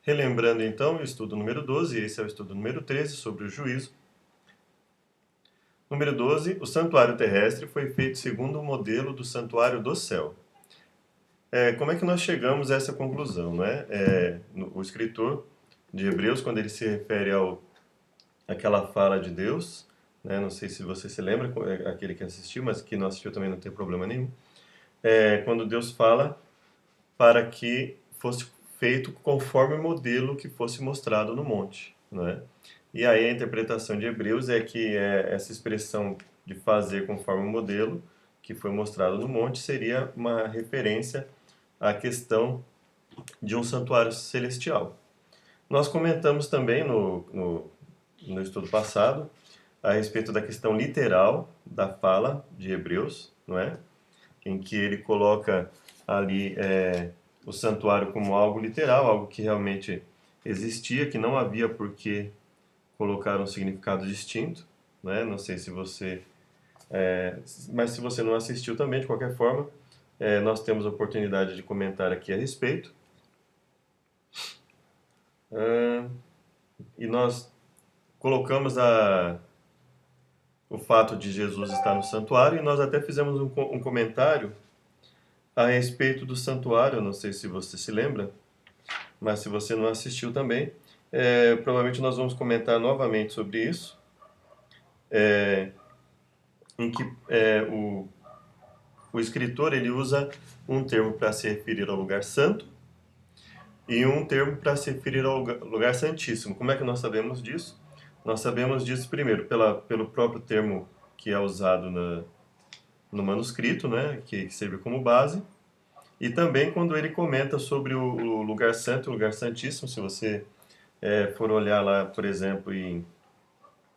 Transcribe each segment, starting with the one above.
Relembrando então o estudo número 12, esse é o estudo número 13 sobre o juízo. Número 12, o santuário terrestre foi feito segundo o modelo do santuário do céu. Como é que nós chegamos a essa conclusão, não é? O escritor de Hebreus, quando ele se refere àquela fala de Deus, né? Não sei se você se lembra, aquele que assistiu, mas que não assistiu também não tem problema nenhum. Quando Deus fala para que fosse feito conforme o modelo que fosse mostrado no monte, né? E aí a interpretação de Hebreus é que essa expressão de fazer conforme o modelo que foi mostrado no monte seria uma referência à questão de um santuário celestial. Nós comentamos também no estudo passado a respeito da questão literal da fala de Hebreus, não é? Em que ele coloca ali o santuário como algo literal, algo que realmente existia, que não havia por que colocar um significado distinto, né? Não sei se você, mas se você não assistiu também, de qualquer forma, nós temos a oportunidade de comentar aqui a respeito. E nós colocamos o fato de Jesus estar no santuário e nós até fizemos um comentário a respeito do santuário, não sei se você se lembra, mas se você não assistiu também, provavelmente nós vamos comentar novamente sobre isso, em que o escritor ele usa um termo para se referir ao lugar santo e um termo para se referir ao lugar santíssimo. Como é que nós sabemos disso? Nós sabemos disso primeiro pelo próprio termo que é usado no manuscrito, né, que serve como base, e também quando ele comenta sobre o lugar santo, o lugar santíssimo. Se você for olhar lá, por exemplo, em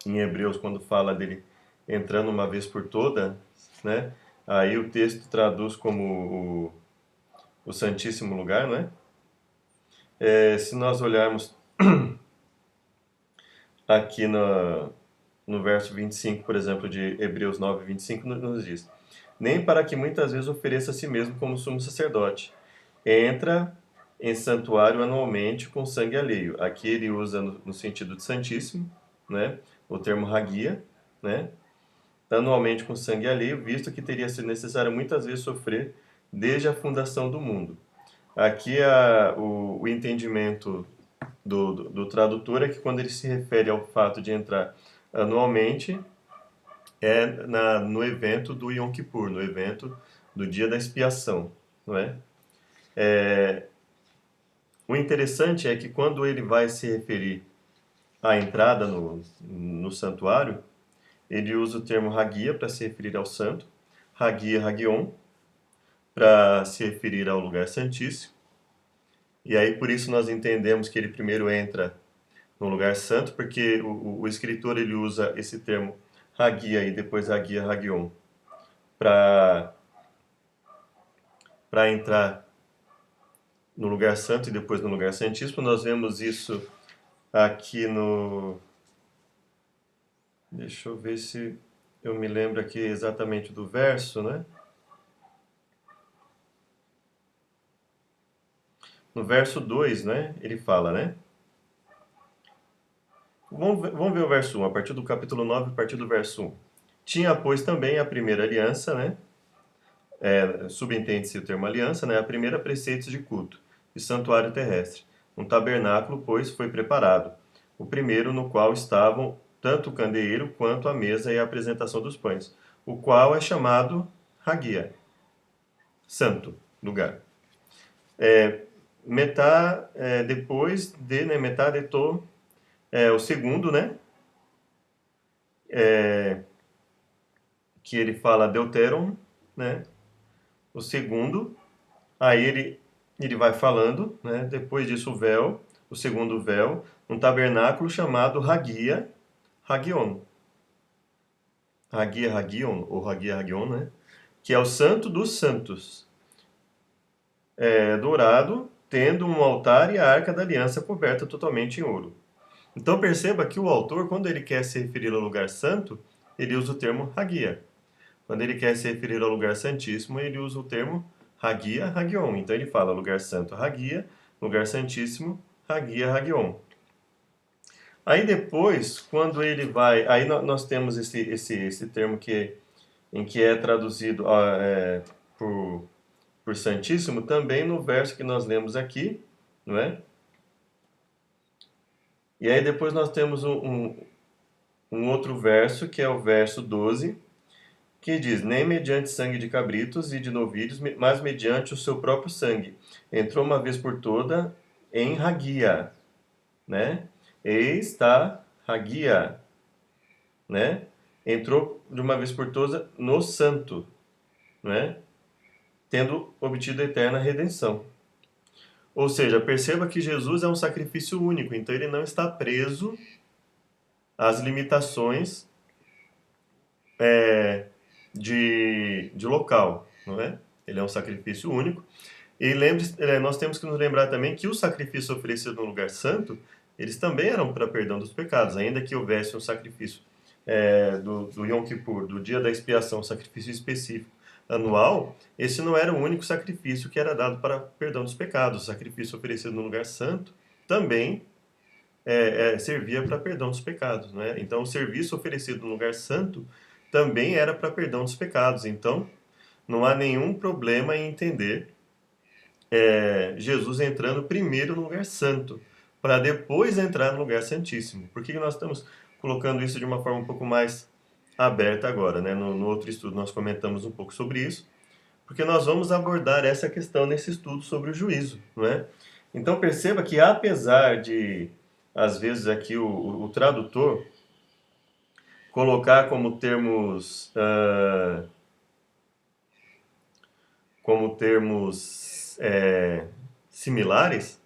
Hebreus, quando fala dele entrando uma vez por toda, né, aí o texto traduz como o Santíssimo Lugar, não é? Se nós olharmos aqui no verso 25, por exemplo, de Hebreus 9, 25, nos diz: nem para que muitas vezes ofereça a si mesmo como sumo sacerdote. Entra em santuário anualmente com sangue alheio. Aqui ele usa no sentido de santíssimo, né? O termo hagia, né? Anualmente com sangue alheio, visto que teria sido necessário muitas vezes sofrer desde a fundação do mundo. Aqui o entendimento do tradutor é que quando ele se refere ao fato de entrar anualmente, no evento do Yom Kippur, no evento do dia da expiação, não é? O interessante é que quando ele vai se referir à entrada no santuário, ele usa o termo Hagia para se referir ao santo, Hagia Hagion para se referir ao lugar santíssimo, e aí por isso nós entendemos que ele primeiro entra no lugar santo, porque o escritor ele usa esse termo Hagia e depois Hagia Hagion para entrar no lugar santo e depois no lugar santíssimo. Nós vemos isso aqui no... Deixa eu ver se eu me lembro aqui exatamente do verso, né? No verso 2, né? Ele fala, né? Vamos ver o verso 1, a partir do capítulo 9, a partir do verso 1. Tinha, pois, também a primeira aliança, né? Subentende-se o termo aliança, né? A primeira preceitos de culto e santuário terrestre. Um tabernáculo, pois, foi preparado. O primeiro no qual estavam tanto o candeeiro quanto a mesa e a apresentação dos pães, o qual é chamado Hagia, santo lugar. Depois de, né, metá de to, o segundo, né, que ele fala deuteron, né, o segundo, aí ele vai falando, né, depois disso o véu, o segundo véu, um tabernáculo chamado Hagia Hagion. Hagia Hagion, ou Hagia Hagion, né, que é o santo dos santos, dourado, tendo um altar e a arca da aliança coberta totalmente em ouro. Então perceba que o autor, quando ele quer se referir ao lugar santo, ele usa o termo Hagia. Quando ele quer se referir ao lugar santíssimo, ele usa o termo Hagia Hagion. Então ele fala lugar santo Hagia, lugar santíssimo Hagia Hagion. Aí depois, quando ele vai, aí nós temos esse termo em que é traduzido por Santíssimo, também no verso que nós lemos aqui, não é? E aí depois nós temos um outro verso, que é o verso 12, que diz: nem mediante sangue de cabritos e de novilhos, mas mediante o seu próprio sangue. Entrou uma vez por toda em Hagia, né? Eis está Hagia, né? Entrou de uma vez por todas no santo, né? Tendo obtido a eterna redenção. Ou seja, perceba que Jesus é um sacrifício único, então ele não está preso às limitações de local, não é? Ele é um sacrifício único. E lembre, nós temos que nos lembrar também que os sacrifícios oferecidos no lugar santo, eles também eram para perdão dos pecados, ainda que houvesse um sacrifício do Yom Kippur, do dia da expiação, um sacrifício específico anual, esse não era o único sacrifício que era dado para perdão dos pecados. O sacrifício oferecido no lugar santo também servia para perdão dos pecados, né? Então, o serviço oferecido no lugar santo também era para perdão dos pecados. Então, não há nenhum problema em entender Jesus entrando primeiro no lugar santo, para depois entrar no lugar santíssimo. Por que nós estamos colocando isso de uma forma um pouco mais aberta agora, né? No outro estudo nós comentamos um pouco sobre isso, porque nós vamos abordar essa questão nesse estudo sobre o juízo, não é? Então perceba que apesar de, às vezes aqui o tradutor colocar como termos similares,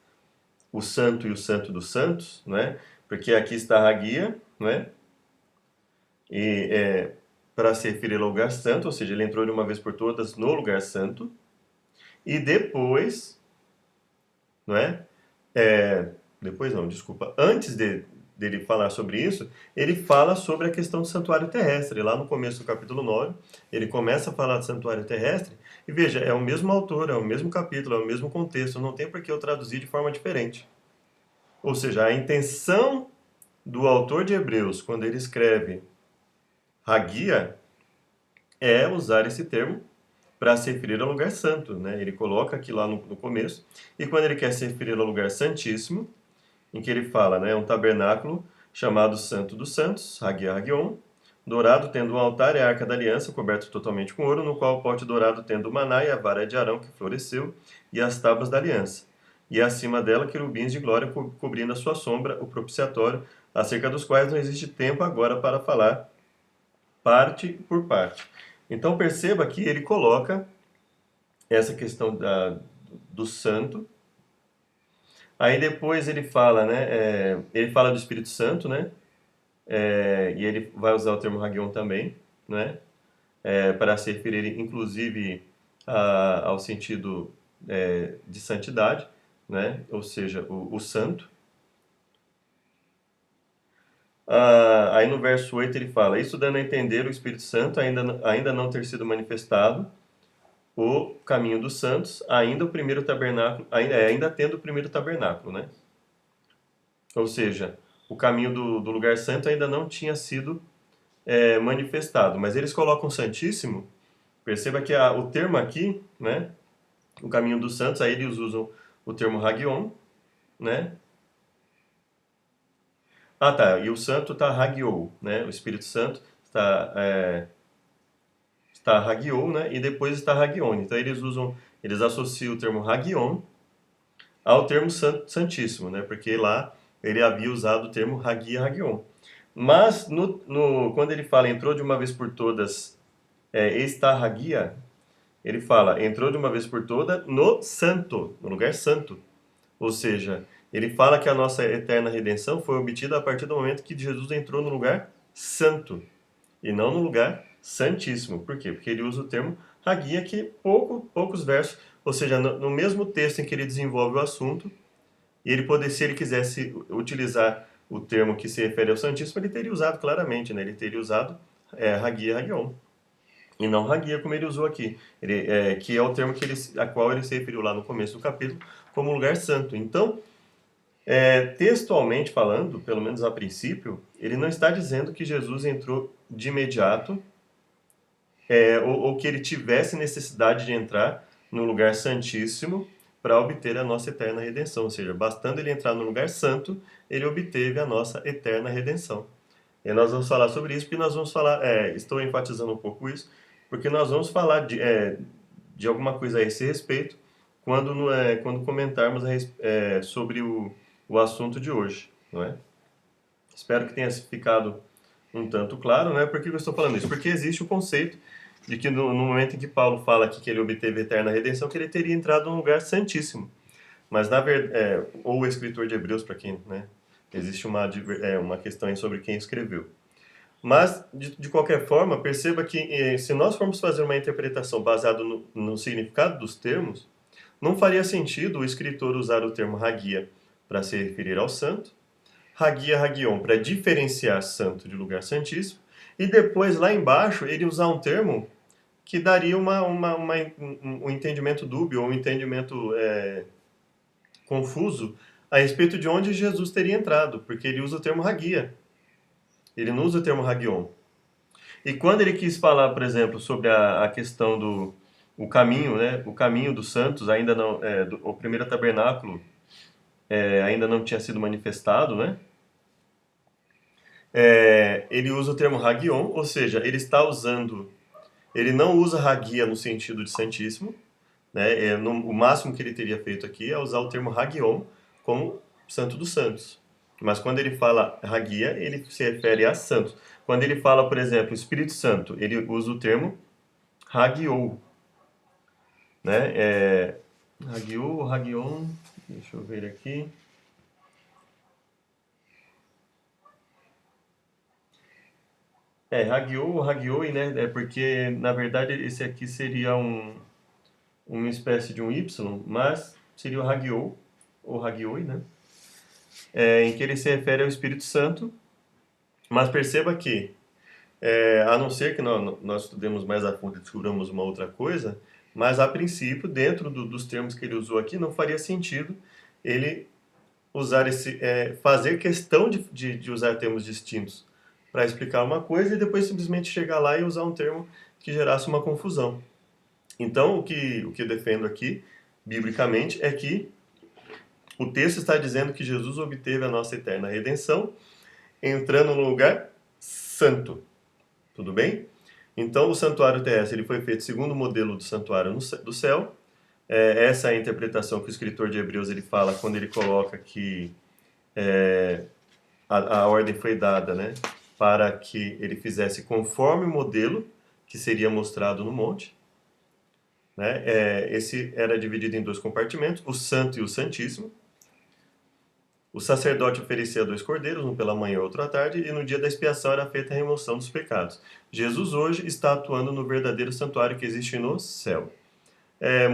o santo e o santo dos santos, né? Porque aqui está Hagia, né? E para se referir ao lugar santo, ou seja, ele entrou de uma vez por todas no lugar santo, e depois, não é? Depois não, desculpa. Antes dele falar sobre isso, ele fala sobre a questão do santuário terrestre. Lá no começo do capítulo 9, ele começa a falar do santuário terrestre, e veja, é o mesmo autor, é o mesmo capítulo, é o mesmo contexto, não tem por que eu traduzir de forma diferente. Ou seja, a intenção do autor de Hebreus, quando ele escreve Hagia, é usar esse termo para se referir ao lugar santo, né? Ele coloca aqui lá no começo, e quando ele quer se referir ao lugar santíssimo, em que ele fala, né, um tabernáculo chamado Santo dos Santos, Hagia Hagion, dourado tendo um altar e a arca da aliança, coberto totalmente com ouro, no qual o pote dourado tendo o maná e a vara de Arão que floresceu, e as tábuas da aliança. E acima dela querubins de glória cobrindo a sua sombra, o propiciatório, acerca dos quais não existe tempo agora para falar parte por parte. Então perceba que ele coloca essa questão do santo. Aí depois ele fala, né? Ele fala do Espírito Santo, né? E ele vai usar o termo Hagion também, né? Para se referir, inclusive, ao sentido de santidade, né? Ou seja, o santo. Aí no verso 8 ele fala: isso dando a entender o Espírito Santo ainda não ter sido manifestado, o caminho dos santos, ainda o primeiro tabernáculo, ainda tendo o primeiro tabernáculo, né? Ou seja, o caminho do lugar santo ainda não tinha sido manifestado, mas eles colocam Santíssimo. Perceba que o termo aqui, né? O caminho dos santos, aí eles usam o termo Hagion, né? Ah, tá. E o santo está Hagiou, né? O Espírito Santo está Hagiou, né? E depois está Hagion. Então eles associam o termo Hagion ao termo Santíssimo, né? Porque lá ele havia usado o termo Hagia Hagion. Mas quando ele fala entrou de uma vez por todas, está Hagia, ele fala entrou de uma vez por todas no santo, no lugar santo. Ou seja, ele fala que a nossa eterna redenção foi obtida a partir do momento que Jesus entrou no lugar santo e não no lugar santíssimo. Por quê? Porque ele usa o termo Hagia, que poucos versos, ou seja, no mesmo texto em que ele desenvolve o assunto, e ele poder, se ele quisesse utilizar o termo que se refere ao Santíssimo, ele teria usado claramente, né? Ele teria usado Hagia Hagion, e não Hagia como ele usou aqui, que é o termo a qual ele se referiu lá no começo do capítulo como lugar santo. Então, Textualmente falando, pelo menos a princípio, ele não está dizendo que Jesus entrou de imediato, ou que ele tivesse necessidade de entrar no lugar santíssimo para obter a nossa eterna redenção. Ou seja, bastando ele entrar no lugar santo, ele obteve a nossa eterna redenção. E nós vamos falar sobre isso, porque nós vamos falar, estou enfatizando um pouco isso, porque nós vamos falar de alguma coisa a esse respeito quando, quando comentarmos sobre o assunto de hoje, não é? Espero que tenha ficado um tanto claro, né? Por que eu estou falando isso? Porque existe o conceito de que no momento em que Paulo fala aqui que ele obteve a eterna redenção, que ele teria entrado num lugar santíssimo. Mas na verdade, ou o escritor de Hebreus, para quem, né? Existe uma questão aí sobre quem escreveu. Mas, de qualquer forma, perceba que se nós formos fazer uma interpretação baseada no significado dos termos, não faria sentido o escritor usar o termo hagia para se referir ao santo, hagia, hagion para diferenciar santo de lugar santíssimo, e depois lá embaixo ele usar um termo que daria um entendimento dúbio, ou um entendimento confuso a respeito de onde Jesus teria entrado, porque ele usa o termo hagia, ele não usa o termo hagion. E quando ele quis falar, por exemplo, sobre a questão do o caminho, né, o caminho dos santos, ainda não, o primeiro tabernáculo ainda não tinha sido manifestado, né? Ele usa o termo hagion, ou seja, ele está usando, ele não usa hagia no sentido de santíssimo, né? O máximo que ele teria feito aqui é usar o termo hagion como santo dos santos. Mas quando ele fala hagia, ele se refere a santos. Quando ele fala, por exemplo, Espírito Santo, ele usa o termo hagiou, né? Hagiou, hagion, deixa eu ver aqui. Hagiou, hagioi, né? É porque, na verdade, esse aqui seria uma espécie de um Y, mas seria o hagiou, ou hagioi, né? Em que ele se refere ao Espírito Santo, mas perceba que, a não ser que nós estudemos mais a fundo e descobramos uma outra coisa, mas a princípio, dentro dos termos que ele usou aqui, não faria sentido ele usar fazer questão de usar termos distintos para explicar uma coisa e depois simplesmente chegar lá e usar um termo que gerasse uma confusão. Então, o que eu defendo aqui, biblicamente, é que o texto está dizendo que Jesus obteve a nossa eterna redenção entrando no lugar santo. Tudo bem? Então, o santuário terrestre ele foi feito segundo o modelo do santuário do céu. Essa é a interpretação que o escritor de Hebreus ele fala quando ele coloca que a ordem foi dada, né, para que ele fizesse conforme o modelo que seria mostrado no monte. Né? Esse era dividido em dois compartimentos, o santo e o santíssimo. O sacerdote oferecia 2 cordeiros, um pela manhã e outro à tarde, e no dia da expiação era feita a remoção dos pecados. Jesus hoje está atuando no verdadeiro santuário que existe no céu.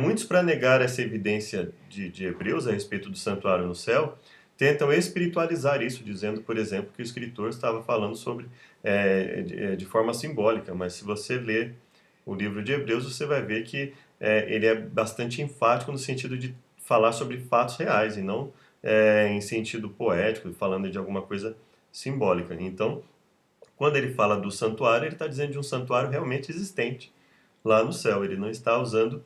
Muitos, para negar essa evidência de Hebreus a respeito do santuário no céu, tentam espiritualizar isso, dizendo, por exemplo, que o escritor estava falando sobre de forma simbólica, mas se você ler o livro de Hebreus, você vai ver que ele é bastante enfático no sentido de falar sobre fatos reais e não em sentido poético, falando de alguma coisa simbólica. Então, quando ele fala do santuário, ele está dizendo de um santuário realmente existente lá no céu. Ele não está usando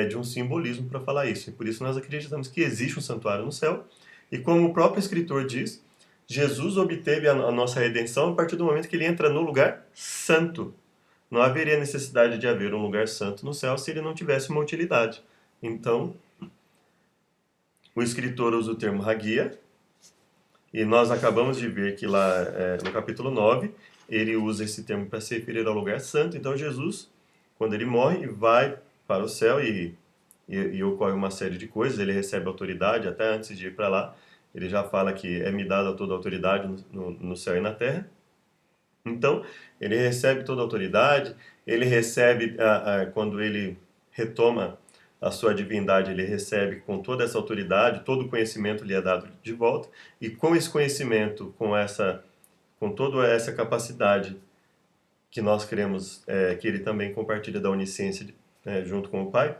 de um simbolismo para falar isso. E por isso nós acreditamos que existe um santuário no céu. E como o próprio escritor diz, Jesus obteve a nossa redenção a partir do momento que ele entra no lugar santo. Não haveria necessidade de haver um lugar santo no céu se ele não tivesse uma utilidade. Então, o escritor usa o termo hagia, e nós acabamos de ver que lá no capítulo 9, ele usa esse termo para se referir ao lugar santo. Então, Jesus, quando ele morre, vai para o céu e ocorre uma série de coisas. Ele recebe autoridade, até antes de ir para lá, ele já fala que é me dada toda a autoridade no céu e na terra. Então, ele recebe toda a autoridade, ele recebe, quando ele retoma a sua divindade, ele recebe com toda essa autoridade, todo o conhecimento lhe é dado de volta, e com esse conhecimento, com toda essa capacidade que nós cremos que ele também compartilha da onisciência junto com o Pai.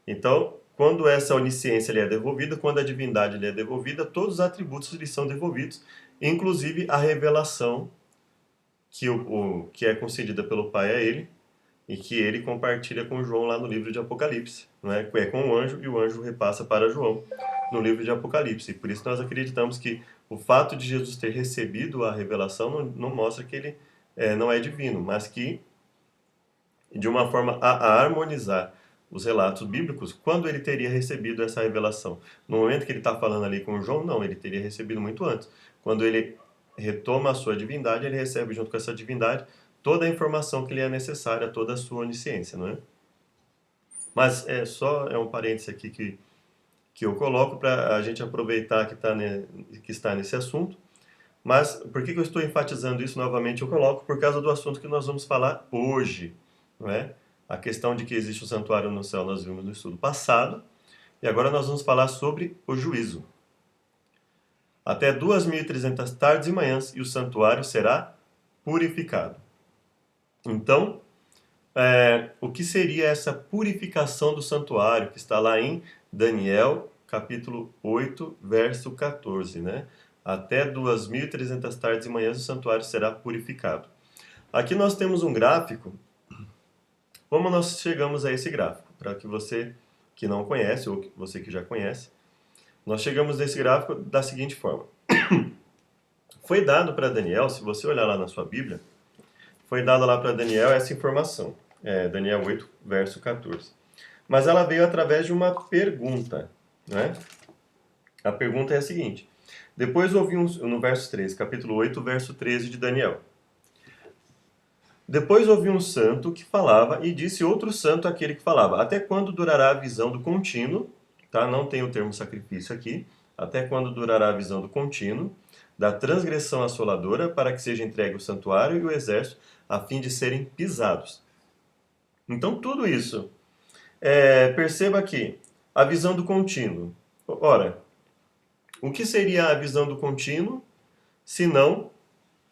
Então, quando essa onisciência lhe é devolvida, quando a divindade lhe é devolvida, todos os atributos lhe são devolvidos, inclusive a revelação que é concedida pelo Pai a ele, e que ele compartilha com João lá no livro de Apocalipse, não é? É com o anjo, e o anjo repassa para João no livro de Apocalipse. E por isso nós acreditamos que o fato de Jesus ter recebido a revelação não mostra que ele não é divino, mas que, de uma forma a harmonizar os relatos bíblicos, quando ele teria recebido essa revelação. No momento que ele está falando ali com João, não, ele teria recebido muito antes. Quando ele retoma a sua divindade, ele recebe junto com essa divindade toda a informação que lhe é necessária, toda a sua onisciência, não é? Mas é um parênteses aqui que eu coloco para a gente aproveitar que está nesse assunto. Mas por que eu estou enfatizando isso novamente? Eu coloco por causa do assunto que nós vamos falar hoje, não é? A questão de que existe um santuário no céu nós vimos no estudo passado, e agora nós vamos falar sobre o juízo. Até 2.300 tardes e manhãs e o santuário será purificado. Então, o que seria essa purificação do santuário, que está lá em Daniel, capítulo 8, verso 14, né? Até 2.300 tardes e manhãs o santuário será purificado. Aqui nós temos um gráfico. Como nós chegamos a esse gráfico? Para que você que não conhece, ou você que já conhece, nós chegamos nesse gráfico da seguinte forma. Foi dado para Daniel, se você olhar lá na sua Bíblia, foi dada lá para Daniel essa informação. Daniel 8, verso 14. Mas ela veio através de uma pergunta, né? A pergunta é a seguinte. Depois ouvi no verso 13, capítulo 8, verso 13 de Daniel. Depois ouvi um santo que falava e disse outro santo àquele que falava. Até quando durará a visão do contínuo? Tá? Não tem o termo sacrifício aqui. Até quando durará a visão do contínuo? Da transgressão assoladora, para que seja entregue o santuário e o exército, a fim de serem pisados. Então, tudo isso. Perceba aqui, a visão do contínuo. Ora, o que seria a visão do contínuo, se não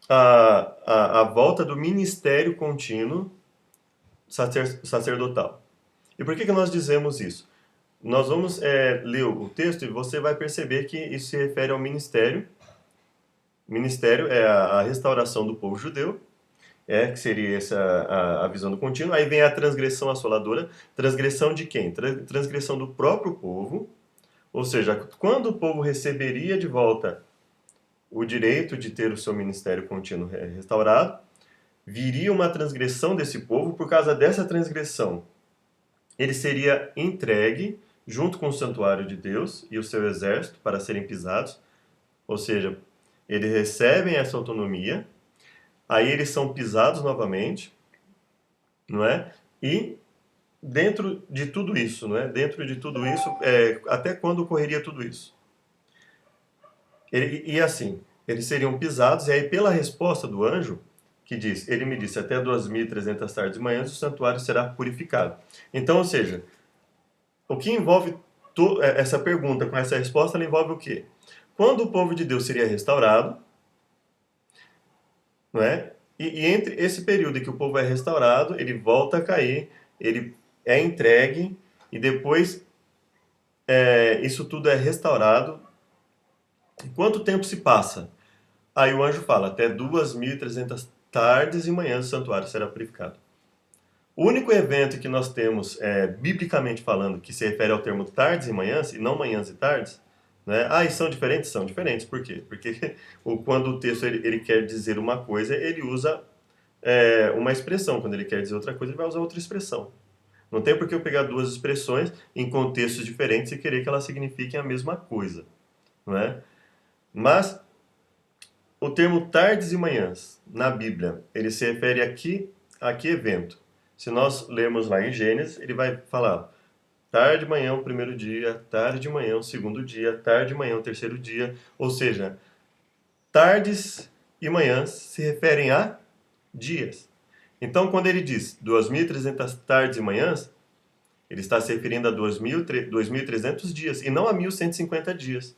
a volta do ministério contínuo sacerdotal? E por que nós dizemos isso? Nós vamos ler o texto e você vai perceber que isso se refere ao ministério. Ministério é a restauração do povo judeu, que seria a visão do contínuo. Aí vem a transgressão assoladora. Transgressão de quem? Transgressão do próprio povo. Ou seja, quando o povo receberia de volta o direito de ter o seu ministério contínuo restaurado, viria uma transgressão desse povo. Por causa dessa transgressão, ele seria entregue junto com o santuário de Deus e o seu exército para serem pisados. Ou seja, eles recebem essa autonomia, aí eles são pisados novamente, não é? E dentro de tudo isso, não é? Dentro de tudo isso, até quando ocorreria tudo isso? E assim, eles seriam pisados, e aí pela resposta do anjo, que diz, ele me disse, até 2.300 tardes e manhãs o santuário será purificado. Então, ou seja, o que envolve essa pergunta com essa resposta, ela envolve o quê? Quando o povo de Deus seria restaurado, não é? E entre esse período em que o povo é restaurado, ele volta a cair, ele é entregue, e depois isso tudo é restaurado. E quanto tempo se passa? Aí o anjo fala, até 2.300 tardes e manhãs o santuário será purificado. O único evento que nós temos, biblicamente falando, que se refere ao termo tardes e manhãs, e não manhãs e tardes, né? E são diferentes? São diferentes. Por quê? Porque quando o texto ele quer dizer uma coisa, ele usa uma expressão. Quando ele quer dizer outra coisa, ele vai usar outra expressão. Não tem por que eu pegar duas expressões em contextos diferentes e querer que elas signifiquem a mesma coisa, não é? Mas o termo tardes e manhãs, na Bíblia, ele se refere a que evento? Se nós lermos lá em Gênesis, ele vai falar tarde de manhã o primeiro dia, tarde de manhã o segundo dia, tarde de manhã o terceiro dia. Ou seja, tardes e manhãs se referem a dias. Então, quando ele diz 2.300 tardes e manhãs, ele está se referindo a 2.300 dias e não a 1.150 dias.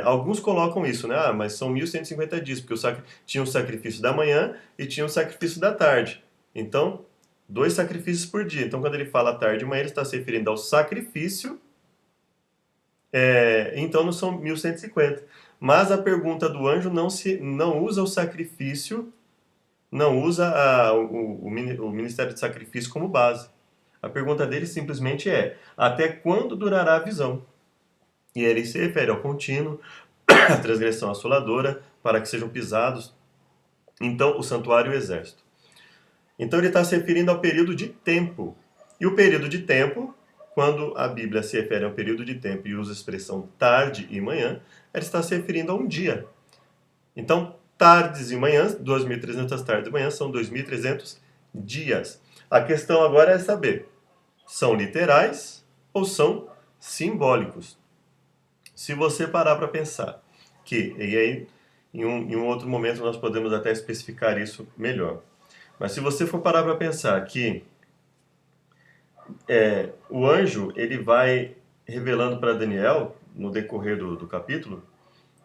Alguns colocam isso, né? Mas são 1.150 dias, porque tinha o sacrifício da manhã e tinha o sacrifício da tarde. Então, 2 sacrifícios por dia. Então, quando ele fala tarde e manhã, ele está se referindo ao sacrifício Então não são 1150. Mas a pergunta do anjo não usa o sacrifício, não usa o ministério de sacrifício como base. A pergunta dele simplesmente é: até quando durará a visão? E ele se refere ao contínuo, à transgressão assoladora, para que sejam pisados, então, o santuário e o exército. Então ele está se referindo ao período de tempo. E o período de tempo, quando a Bíblia se refere a um período de tempo e usa a expressão tarde e manhã, ela está se referindo a um dia. Então, tardes e manhãs, 2.300 tardes e manhãs, são 2.300 dias. A questão agora é saber, são literais ou são simbólicos? Se você parar para pensar que, e aí em um outro momento nós podemos até especificar isso melhor, mas se você for parar para pensar que o anjo ele vai revelando para Daniel, no decorrer do capítulo,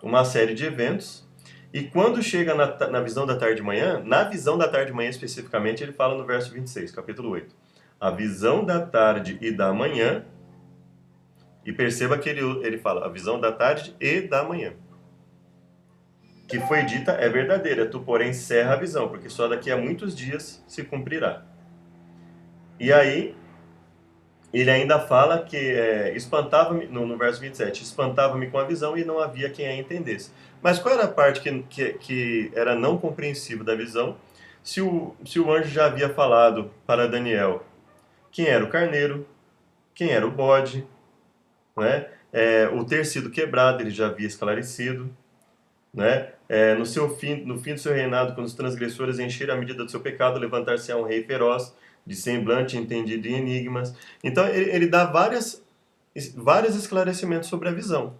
uma série de eventos, e quando chega na visão da tarde e manhã, na visão da tarde e manhã especificamente, ele fala no verso 26, capítulo 8. A visão da tarde e da manhã, e perceba que ele fala a visão da tarde e da manhã, que foi dita é verdadeira, tu porém encerra a visão, porque só daqui a muitos dias se cumprirá. E aí, ele ainda fala que espantava-me, no verso 27, espantava-me com a visão e não havia quem a entendesse. Mas qual era a parte que era não compreensível da visão? Se o anjo já havia falado para Daniel quem era o carneiro, quem era o bode, né? O ter sido quebrado ele já havia esclarecido, né? No fim do seu reinado, quando os transgressores encheram a medida do seu pecado, levantar-se-á um rei feroz, de semblante entendido em enigmas. Então ele dá vários esclarecimentos sobre a visão.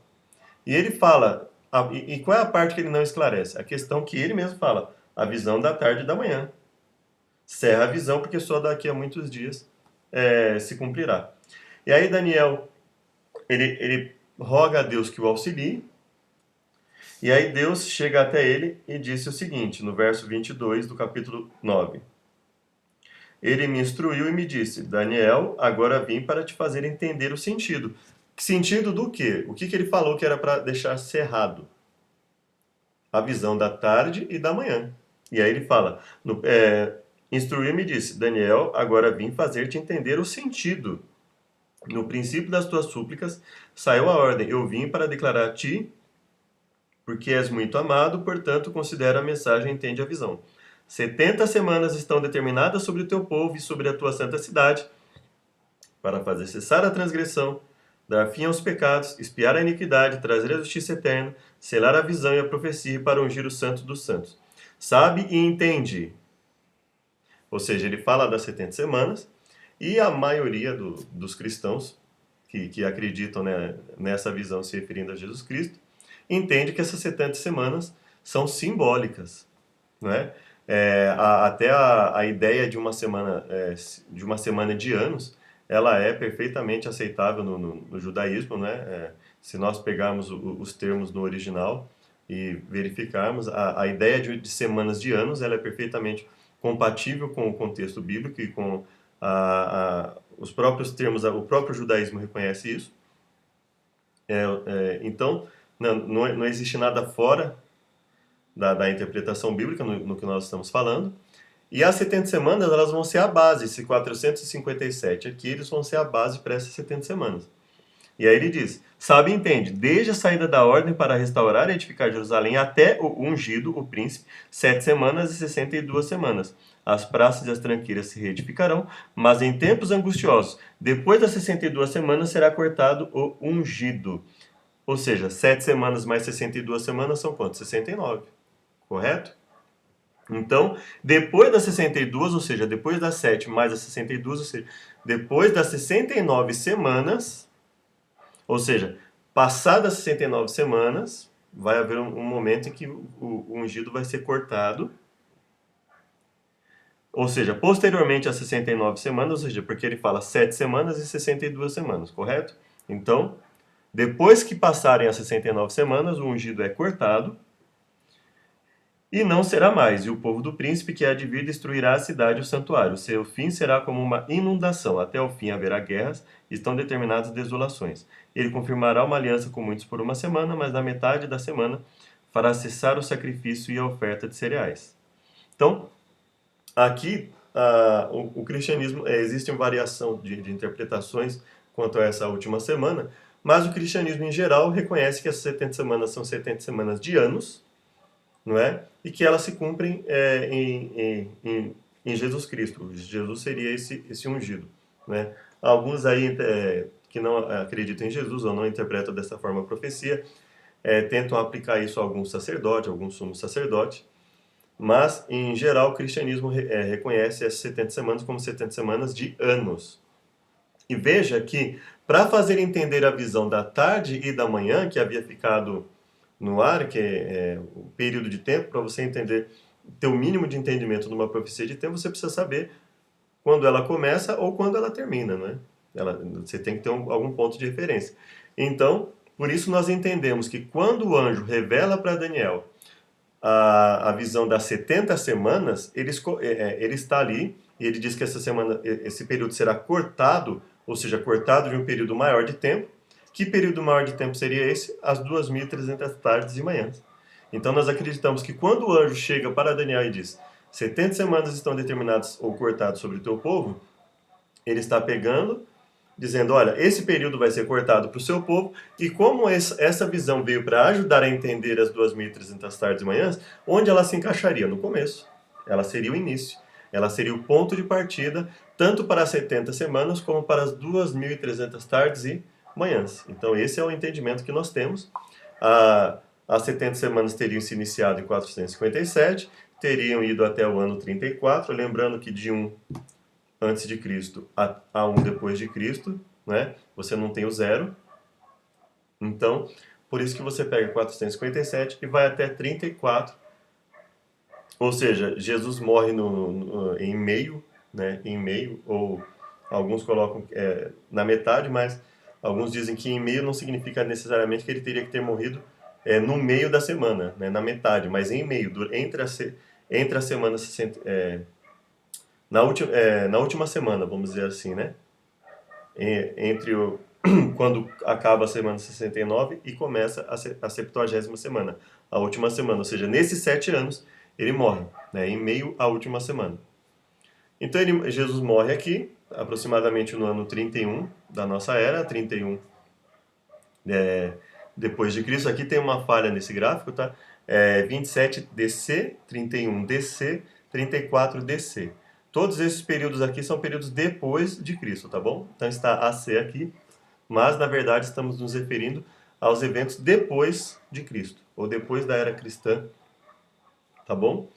E ele fala, e qual é a parte que ele não esclarece? A questão que ele mesmo fala, a visão da tarde e da manhã. Cerra a visão, porque só daqui a muitos dias se cumprirá. E aí Daniel, ele roga a Deus que o auxilie, e aí Deus chega até ele e disse o seguinte, no verso 22 do capítulo 9. Ele me instruiu e me disse, Daniel, agora vim para te fazer entender o sentido. Sentido do quê? O que ele falou que era para deixar cerrado? A visão da tarde e da manhã. E aí ele fala, instruiu e me disse, Daniel, agora vim fazer-te entender o sentido. No princípio das tuas súplicas saiu a ordem, eu vim para declarar a ti, porque és muito amado, portanto considera a mensagem e entende a visão. 70 semanas estão determinadas sobre o teu povo e sobre a tua santa cidade, para fazer cessar a transgressão, dar fim aos pecados, expiar a iniquidade, trazer a justiça eterna, selar a visão e a profecia para ungir o santo dos santos. Sabe e entende. Ou seja, ele fala das 70 semanas, e a maioria dos cristãos que acreditam, né, nessa visão se referindo a Jesus Cristo, entende que essas 70 semanas são simbólicas, né? Até a ideia de uma semana de anos, ela é perfeitamente aceitável no judaísmo, né? Se nós pegarmos os termos no original e verificarmos, a ideia de semanas de anos, ela é perfeitamente compatível com o contexto bíblico e com os próprios termos, o próprio judaísmo reconhece isso. Então, não existe nada fora da interpretação bíblica no que nós estamos falando. E as 70 semanas, elas vão ser a base, esse 457 aqui, eles vão ser a base para essas 70 semanas. E aí ele diz, sabe e entende, desde a saída da ordem para restaurar e edificar Jerusalém até o ungido, o príncipe, 7 semanas e 62 semanas. As praças e as tranqueiras se reedificarão, mas em tempos angustiosos, depois das 62 semanas será cortado o ungido. Ou seja, 7 semanas mais 62 semanas são quantos? 69. Correto? Então, depois das 62, ou seja, depois das 7 mais as 62, ou seja, depois das 69 semanas, ou seja, passadas 69 semanas, vai haver um momento em que o ungido vai ser cortado. Ou seja, posteriormente às 69 semanas, ou seja, porque ele fala 7 semanas e 62 semanas, correto? Então, depois que passarem as 69 semanas, o ungido é cortado. E não será mais, e o povo do príncipe que há de vir destruirá a cidade e o santuário. O seu fim será como uma inundação. Até o fim haverá guerras, estão determinadas desolações. Ele confirmará uma aliança com muitos por uma semana, mas na metade da semana fará cessar o sacrifício e a oferta de cereais. Então, aqui, o cristianismo, existe uma variação de interpretações quanto a essa última semana, mas o cristianismo em geral reconhece que as 70 semanas são 70 semanas de anos, não é? E que elas se cumprem em Jesus Cristo. Jesus seria esse ungido, né? Alguns aí que não acreditam em Jesus ou não interpretam dessa forma a profecia, tentam aplicar isso a algum sacerdote, algum sumo sacerdote, mas, em geral, o cristianismo reconhece essas 70 semanas como 70 semanas de anos. E veja que, para fazer entender a visão da tarde e da manhã, que havia ficado no ar, que é o período de tempo, para você entender, ter o mínimo de entendimento numa profecia de tempo, você precisa saber quando ela começa ou quando ela termina, né? Você tem que ter algum ponto de referência. Então, por isso nós entendemos que quando o anjo revela para Daniel a visão das 70 semanas, ele está ali e ele diz que essa semana, esse período será cortado, ou seja, cortado de um período maior de tempo. Que período maior de tempo seria esse? As 2.300 tardes e manhãs. Então nós acreditamos que quando o anjo chega para Daniel e diz 70 semanas estão determinadas ou cortadas sobre o teu povo, ele está pegando, dizendo, olha, esse período vai ser cortado para o seu povo, e como essa visão veio para ajudar a entender as 2.300 tardes e manhãs, onde ela se encaixaria? No começo. Ela seria o início. Ela seria o ponto de partida, tanto para as 70 semanas, como para as 2.300 tardes e manhãs. Então esse é o entendimento que nós temos. As 70 semanas teriam se iniciado em 457, teriam ido até o ano 34, lembrando que de um antes de Cristo a um depois de Cristo, né? Você não tem o zero. Então, por isso que você pega 457 e vai até 34. Ou seja, Jesus morre em meio, né? Em meio, ou alguns colocam na metade, mas alguns dizem que em meio não significa necessariamente que ele teria que ter morrido no meio da semana, né? Na metade, mas em meio, entre a semana na última semana, vamos dizer assim, né? Entre quando acaba a semana 69 e começa a 70ª semana, a última semana. Ou seja, nesses 7 anos, ele morre, né? Em meio à última semana. Então, Jesus morre aqui, aproximadamente no ano 31 da nossa era, 31 depois de Cristo. Aqui tem uma falha nesse gráfico, tá? 27 DC, 31 DC, 34 DC. Todos esses períodos aqui são períodos depois de Cristo, tá bom? Então está AC aqui, mas na verdade estamos nos referindo aos eventos depois de Cristo, ou depois da era cristã, tá bom?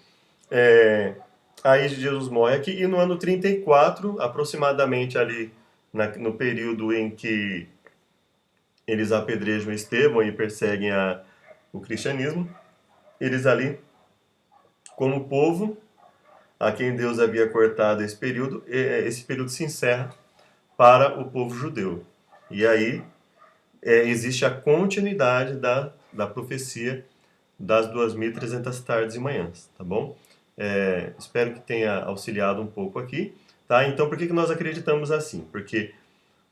Aí Jesus morre aqui, e no ano 34, aproximadamente ali no período em que eles apedrejam Estevão e perseguem o cristianismo, eles ali, como povo, a quem Deus havia cortado esse período se encerra para o povo judeu. E aí existe a continuidade da profecia das 2.300 tardes e manhãs, tá bom? Espero que tenha auxiliado um pouco aqui, tá? Então, por que nós acreditamos assim? Porque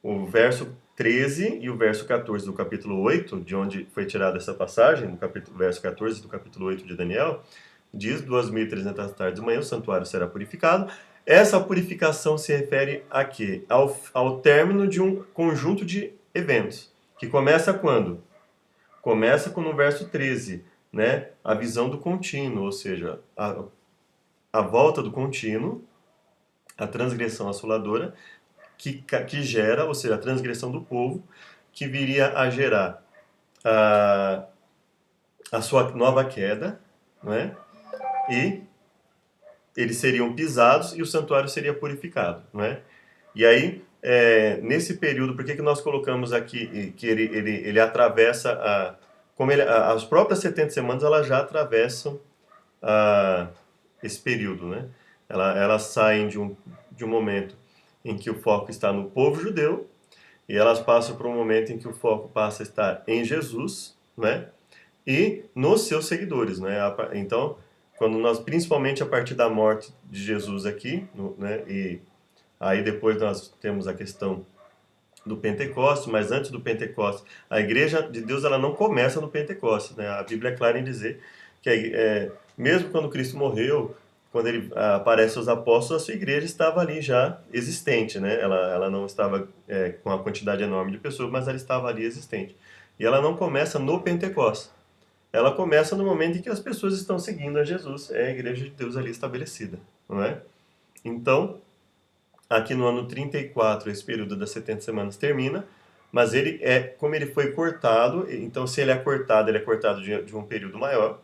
o verso 13 e o verso 14 do capítulo 8, de onde foi tirada essa passagem, no verso 14 do capítulo 8 de Daniel, diz 2.300 tardes de manhã, o santuário será purificado. Essa purificação se refere a quê? Ao término de um conjunto de eventos, que começa quando? Começa no verso 13, né? A visão do contínuo, ou seja, a volta do contínuo, a transgressão assoladora, que gera, ou seja, a transgressão do povo, que viria a gerar a sua nova queda, não é? E eles seriam pisados e o santuário seria purificado, não é? E aí, nesse período, por que nós colocamos aqui que ele atravessa as próprias 70 semanas, elas já atravessam esse período, né? Elas saem de um momento em que o foco está no povo judeu, e elas passam por um momento em que o foco passa a estar em Jesus, né? E nos seus seguidores, né? Então, quando nós, principalmente a partir da morte de Jesus aqui, né, e aí depois nós temos a questão do Pentecostes, mas antes do Pentecostes, a igreja de Deus ela não começa no Pentecostes, né? A Bíblia é clara em dizer que mesmo quando Cristo morreu, quando ele aparece aos apóstolos, a sua igreja estava ali já existente, né? Ela não estava com uma quantidade enorme de pessoas, mas ela estava ali existente. E ela não começa no Pentecostes. Ela começa no momento em que as pessoas estão seguindo a Jesus. É a igreja de Deus ali estabelecida, não é? Então, aqui no ano 34, esse período das 70 semanas termina, mas como ele foi cortado, então se ele é cortado de um período maior.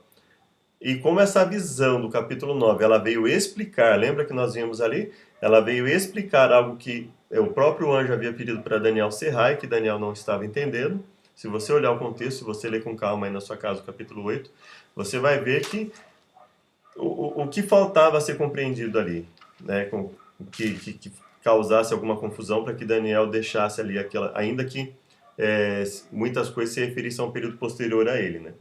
E como essa visão do capítulo 9, ela veio explicar, lembra que nós vimos ali? Ela veio explicar algo que o próprio anjo havia pedido para Daniel serrar e que Daniel não estava entendendo. Se você olhar o contexto, se você ler com calma aí na sua casa o capítulo 8, você vai ver que o que faltava a ser compreendido ali, né? Que causasse alguma confusão para que Daniel deixasse ali aquela, ainda que muitas coisas se referissem a um período posterior a ele, né?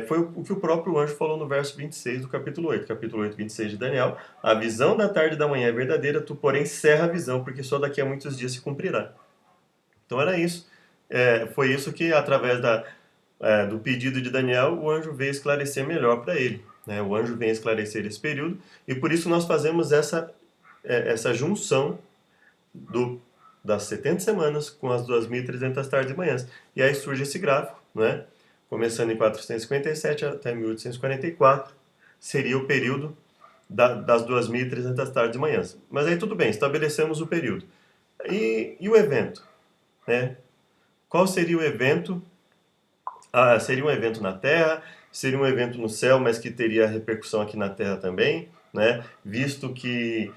Foi o que o próprio anjo falou no verso 26 do capítulo 8, 26 de Daniel. A visão da tarde e da manhã é verdadeira, tu porém cerra a visão, porque só daqui a muitos dias se cumprirá. Então era isso. Foi isso que, através do pedido de Daniel, o anjo veio esclarecer melhor para ele, né? O anjo vem esclarecer esse período, e por isso nós fazemos essa junção das 70 semanas com as 2.300 tardes e manhãs. E aí surge esse gráfico, né? Começando em 457 até 1844, seria o período das 2.300 tardes e manhãs. Mas aí tudo bem, estabelecemos o período. E o evento? Né? Qual seria o evento? Seria um evento na Terra, seria um evento no céu, mas que teria repercussão aqui na Terra também, né? Visto que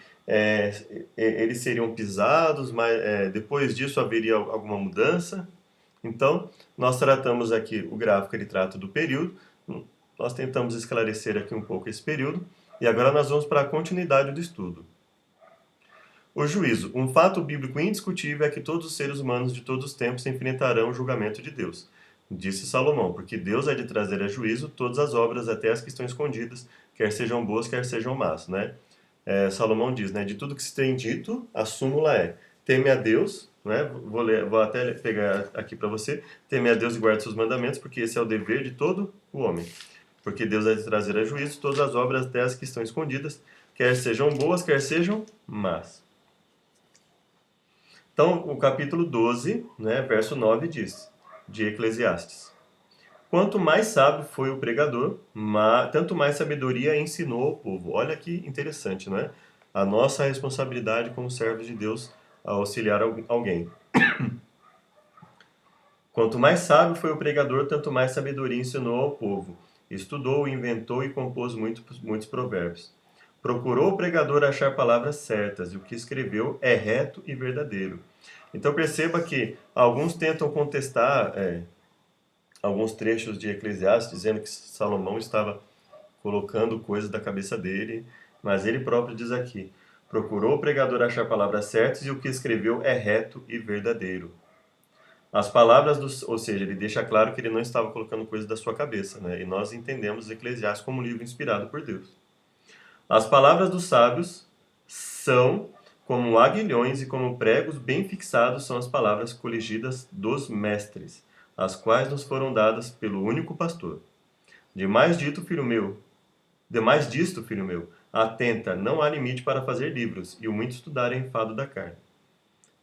eles seriam pisados, mas depois disso haveria alguma mudança. Então, nós tratamos aqui, o gráfico ele trata do período, nós tentamos esclarecer aqui um pouco esse período, e agora nós vamos para a continuidade do estudo. O juízo. Um fato bíblico indiscutível é que todos os seres humanos de todos os tempos enfrentarão o julgamento de Deus. Disse Salomão, porque Deus há de trazer a juízo todas as obras, até as que estão escondidas, quer sejam boas, quer sejam más, né? Salomão diz, né? De tudo que se tem dito, a súmula teme a Deus, né? Vou até pegar aqui para você. Teme a Deus e guarde seus mandamentos, porque esse é o dever de todo o homem. Porque Deus há de trazer a juízo todas as obras, até as que estão escondidas, quer sejam boas, quer sejam más. Então, o capítulo 12, né, verso 9 diz, de Eclesiastes: Quanto mais sábio foi o pregador, tanto mais sabedoria ensinou ao povo. Olha que interessante, não é? A nossa responsabilidade como servos de Deus a auxiliar alguém. Quanto mais sábio foi o pregador, tanto mais sabedoria ensinou ao povo. Estudou, inventou e compôs muitos provérbios. Procurou o pregador achar palavras certas, e o que escreveu é reto e verdadeiro. Então perceba que alguns tentam contestar alguns trechos de Eclesiastes, dizendo que Salomão estava colocando coisas da cabeça dele, mas ele próprio diz aqui: procurou o pregador achar palavras certas, e o que escreveu é reto e verdadeiro. As palavras ou seja, ele deixa claro que ele não estava colocando coisas da sua cabeça, né? E nós entendemos Eclesiastes como um livro inspirado por Deus. As palavras dos sábios são como aguilhões, e como pregos bem fixados são as palavras coligidas dos mestres, as quais nos foram dadas pelo único pastor. Demais disto, filho meu, atenta, não há limite para fazer livros, e o muito estudar é enfado da carne.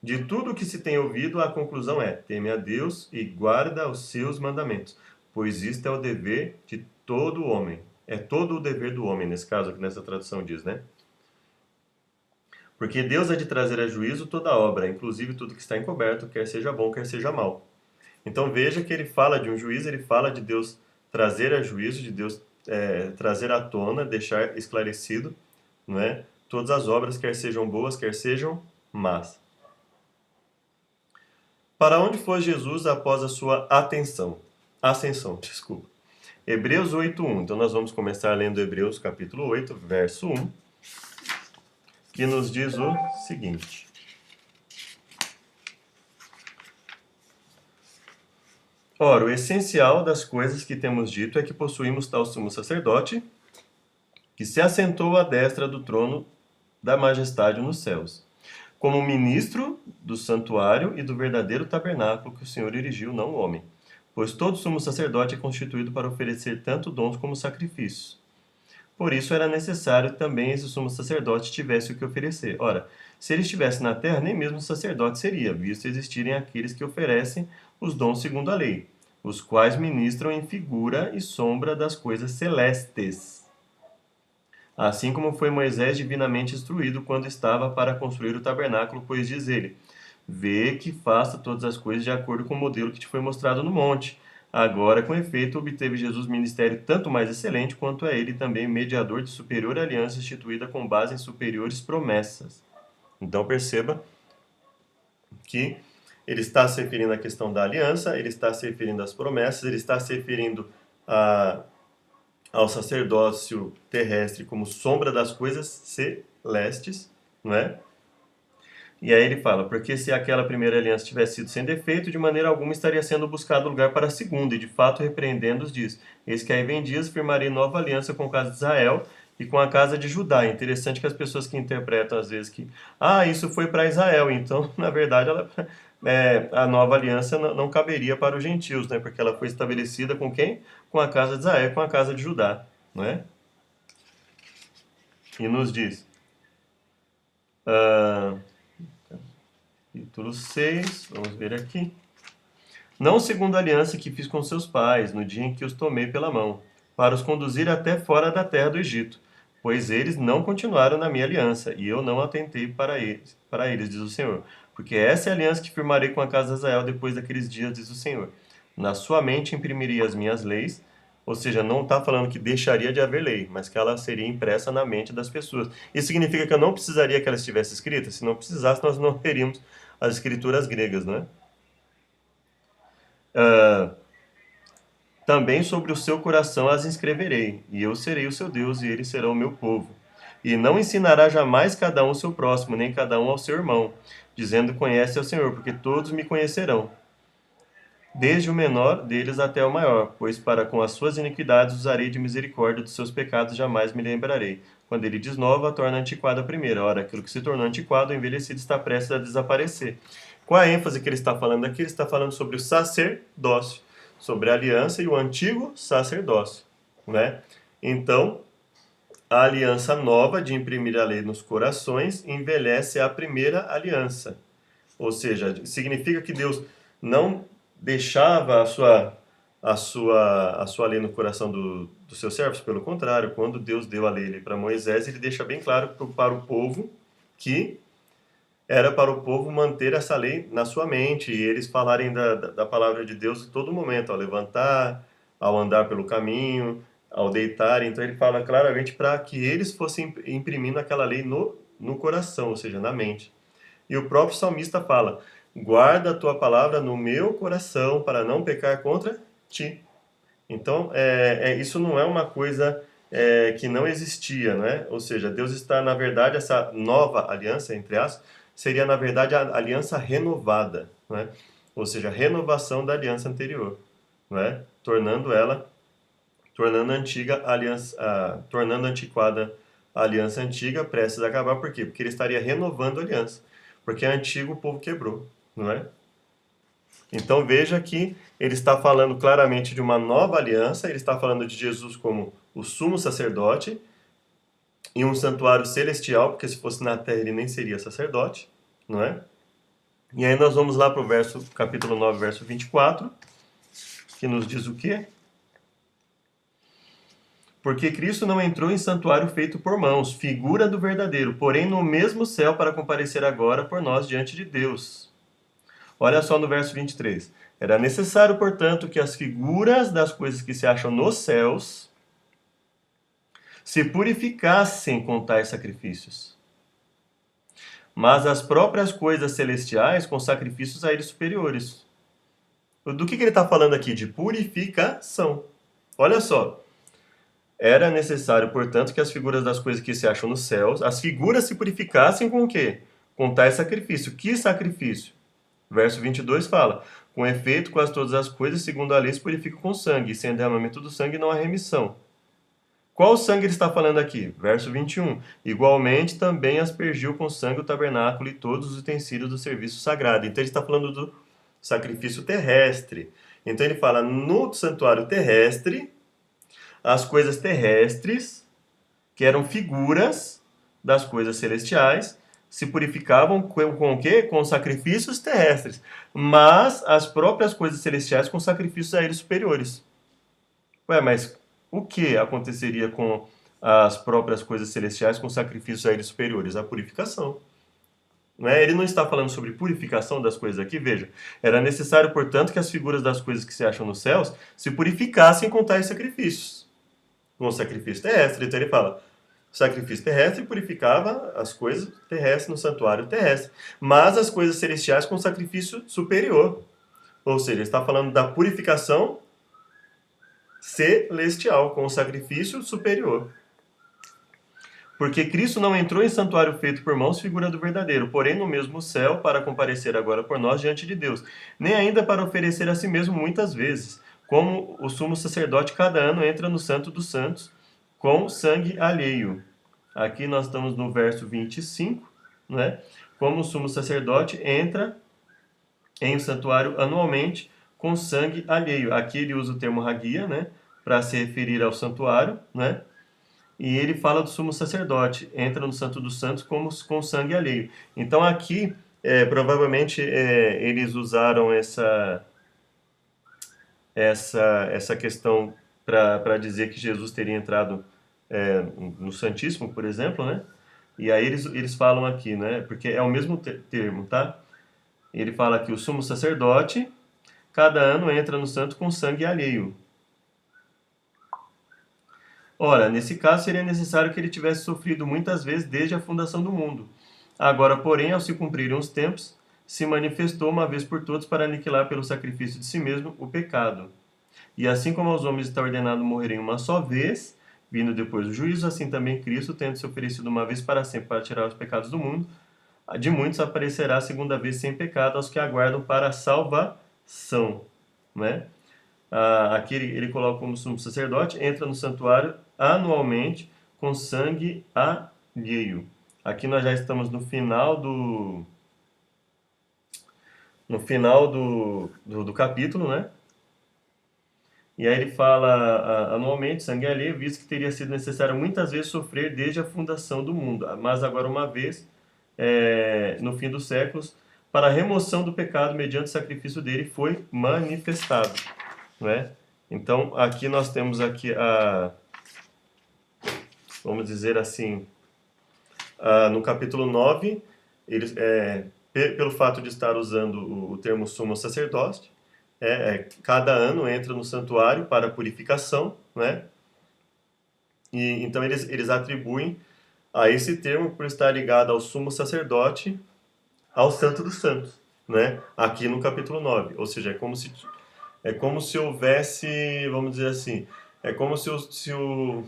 De tudo o que se tem ouvido, a conclusão teme a Deus e guarda os seus mandamentos, pois isto é o dever de todo homem. É todo o dever do homem, nesse caso, que nessa tradução diz, né? Porque Deus há de trazer a juízo toda obra, inclusive tudo que está encoberto, quer seja bom, quer seja mal. Então veja que ele fala de um juízo, ele fala de Deus trazer a juízo, de Deus trazer à tona, deixar esclarecido, não é? Todas as obras, quer sejam boas, quer sejam más. Para onde foi Jesus após a sua ascensão, desculpa. Hebreus 8:1. Então nós vamos começar lendo Hebreus capítulo 8, verso 1, que nos diz o seguinte: Ora, o essencial das coisas que temos dito é que possuímos tal sumo sacerdote, que se assentou à destra do trono da majestade nos céus, como ministro do santuário e do verdadeiro tabernáculo que o Senhor erigiu, não o homem. Pois todo sumo sacerdote é constituído para oferecer tanto dons como sacrifícios. Por isso era necessário que também esse sumo sacerdote tivesse o que oferecer. Ora, se ele estivesse na terra, nem mesmo sacerdote seria, visto existirem aqueles que oferecem os dons segundo a lei, os quais ministram em figura e sombra das coisas celestes. Assim como foi Moisés divinamente instruído quando estava para construir o tabernáculo, pois diz ele: Vê que faça todas as coisas de acordo com o modelo que te foi mostrado no monte. Agora, com efeito, obteve Jesus ministério tanto mais excelente quanto é ele também mediador de superior aliança instituída com base em superiores promessas. Então perceba que ele está se referindo à questão da aliança, ele está se referindo às promessas, ele está se referindo ao sacerdócio terrestre como sombra das coisas celestes, não é? E aí ele fala, porque se aquela primeira aliança tivesse sido sem defeito, de maneira alguma estaria sendo buscado lugar para a segunda, e de fato repreendendo-os diz, eis que aí vem dias, firmarei nova aliança com a casa de Israel e com a casa de Judá. É interessante que as pessoas que interpretam às vezes que, isso foi para Israel, então na verdade a nova aliança não caberia para os gentios, né? Porque ela foi estabelecida com quem? Com a casa de Israel, com a casa de Judá, não é? E nos diz, capítulo 6, vamos ver aqui. Não segundo a aliança que fiz com seus pais, no dia em que os tomei pela mão, para os conduzir até fora da terra do Egito, pois eles não continuaram na minha aliança, e eu não atentei para eles, diz o Senhor. Porque essa é a aliança que firmarei com a casa de Israel depois daqueles dias, diz o Senhor. Na sua mente imprimiria as minhas leis, ou seja, não está falando que deixaria de haver lei, mas que ela seria impressa na mente das pessoas. Isso significa que eu não precisaria que ela estivesse escrita? Se não precisasse, nós não teríamos as escrituras gregas, né? Também sobre o seu coração as inscreverei, e eu serei o seu Deus, e eles serão o meu povo. E não ensinará jamais cada um ao seu próximo, nem cada um ao seu irmão, dizendo: Conhece ao Senhor, porque todos me conhecerão, desde o menor deles até o maior, pois para com as suas iniquidades usarei de misericórdia, dos seus pecados jamais me lembrarei. Quando ele desnova, torna antiquada a primeira. Ora, aquilo que se tornou antiquado, envelhecido, está prestes a desaparecer. Qual a ênfase que ele está falando aqui? Ele está falando sobre o sacerdócio, sobre a aliança e o antigo sacerdócio, né? Então, a aliança nova de imprimir a lei nos corações envelhece a primeira aliança. Ou seja, significa que Deus não deixava a sua lei no coração dos seus servos. Pelo contrário, quando Deus deu a lei para Moisés, ele deixa bem claro para o povo que era para o povo manter essa lei na sua mente e eles falarem da palavra de Deus em todo momento, ao levantar, ao andar pelo caminho, ao deitar. Então ele fala claramente para que eles fossem imprimindo aquela lei no coração, ou seja, na mente. E o próprio salmista fala: guarda a tua palavra no meu coração para não pecar contra ti. Então, isso não é uma coisa que não existia, né? Ou seja, Deus está, na verdade, essa nova aliança, entre aspas, seria, na verdade, a aliança renovada, né? Ou seja, a renovação da aliança anterior, né? Tornando antiga a aliança, tornando antiquada a aliança antiga, prestes a acabar. Por quê? Porque ele estaria renovando a aliança. Porque a antiga o povo quebrou, não é? Então veja que ele está falando claramente de uma nova aliança, ele está falando de Jesus como o sumo sacerdote e um santuário celestial, porque se fosse na terra ele nem seria sacerdote, não é? E aí nós vamos lá para o capítulo 9, verso 24, que nos diz o quê? Porque Cristo não entrou em santuário feito por mãos, figura do verdadeiro, porém no mesmo céu para comparecer agora por nós diante de Deus. Olha só no verso 23. Era necessário, portanto, que as figuras das coisas que se acham nos céus se purificassem com tais sacrifícios. Mas as próprias coisas celestiais com sacrifícios a eles superiores. Do que ele está falando aqui? De purificação. Olha só. Era necessário, portanto, que as figuras das coisas que se acham nos céus, as figuras se purificassem com o quê? Com tais sacrifício. Que sacrifício? Verso 22 fala: com efeito, quase todas as coisas, segundo a lei, se purificam com sangue, e sem derramamento do sangue não há remissão. Qual sangue ele está falando aqui? Verso 21. Igualmente também aspergiu com sangue o tabernáculo e todos os utensílios do serviço sagrado. Então ele está falando do sacrifício terrestre. Então ele fala, no santuário terrestre, as coisas terrestres, que eram figuras das coisas celestiais, se purificavam com o quê? Com sacrifícios terrestres. Mas as próprias coisas celestiais com sacrifícios a eles superiores. Ué, mas o que aconteceria com as próprias coisas celestiais com sacrifícios a eles superiores? A purificação. Não é? Ele não está falando sobre purificação das coisas aqui, veja. Era necessário, portanto, que as figuras das coisas que se acham nos céus se purificassem com tais sacrifícios. Com o sacrifício terrestre. Então ele fala, o sacrifício terrestre purificava as coisas terrestres no santuário terrestre. Mas as coisas celestiais com sacrifício superior. Ou seja, ele está falando da purificação celestial, com o sacrifício superior. Porque Cristo não entrou em santuário feito por mãos, figura do verdadeiro, porém no mesmo céu, para comparecer agora por nós diante de Deus, nem ainda para oferecer a si mesmo muitas vezes, como o sumo sacerdote cada ano entra no Santo dos Santos com sangue alheio. Aqui nós estamos no verso 25, né? Como o sumo sacerdote entra em um santuário anualmente com sangue alheio. Aqui ele usa o termo hagia, né? Para se referir ao santuário, né? E ele fala do sumo sacerdote, entra no Santo dos Santos com sangue alheio. Então aqui, provavelmente, eles usaram essa questão para dizer que Jesus teria entrado no Santíssimo, por exemplo, né? E aí eles falam aqui, né? Porque é o mesmo termo, tá? Ele fala que o sumo sacerdote, cada ano entra no santo com sangue alheio. Ora, nesse caso seria necessário que ele tivesse sofrido muitas vezes desde a fundação do mundo. Agora, porém, ao se cumprirem os tempos, se manifestou uma vez por todas para aniquilar pelo sacrifício de si mesmo o pecado. E assim como aos homens está ordenado morrerem uma só vez, vindo depois o juízo, assim também Cristo, tendo se oferecido uma vez para sempre para tirar os pecados do mundo, de muitos aparecerá a segunda vez sem pecado aos que aguardam para a salvação, né? Aqui ele coloca como sumo sacerdote, entra no santuário anualmente com sangue alheio. Aqui nós já estamos no final do capítulo, né? E aí ele fala anualmente, sangue alheio, visto que teria sido necessário muitas vezes sofrer desde a fundação do mundo, mas agora uma vez, no fim dos séculos, para a remoção do pecado mediante o sacrifício dele foi manifestado. Né? Então, aqui nós temos aqui vamos dizer assim, no capítulo 9, eles, pelo fato de estar usando o termo sumo sacerdote, cada ano entra no santuário para purificação, né? E então eles atribuem a esse termo por estar ligado ao sumo sacerdote, ao Santo dos Santos, né? Aqui no capítulo 9, ou seja, é como se houvesse, vamos dizer assim, é como se o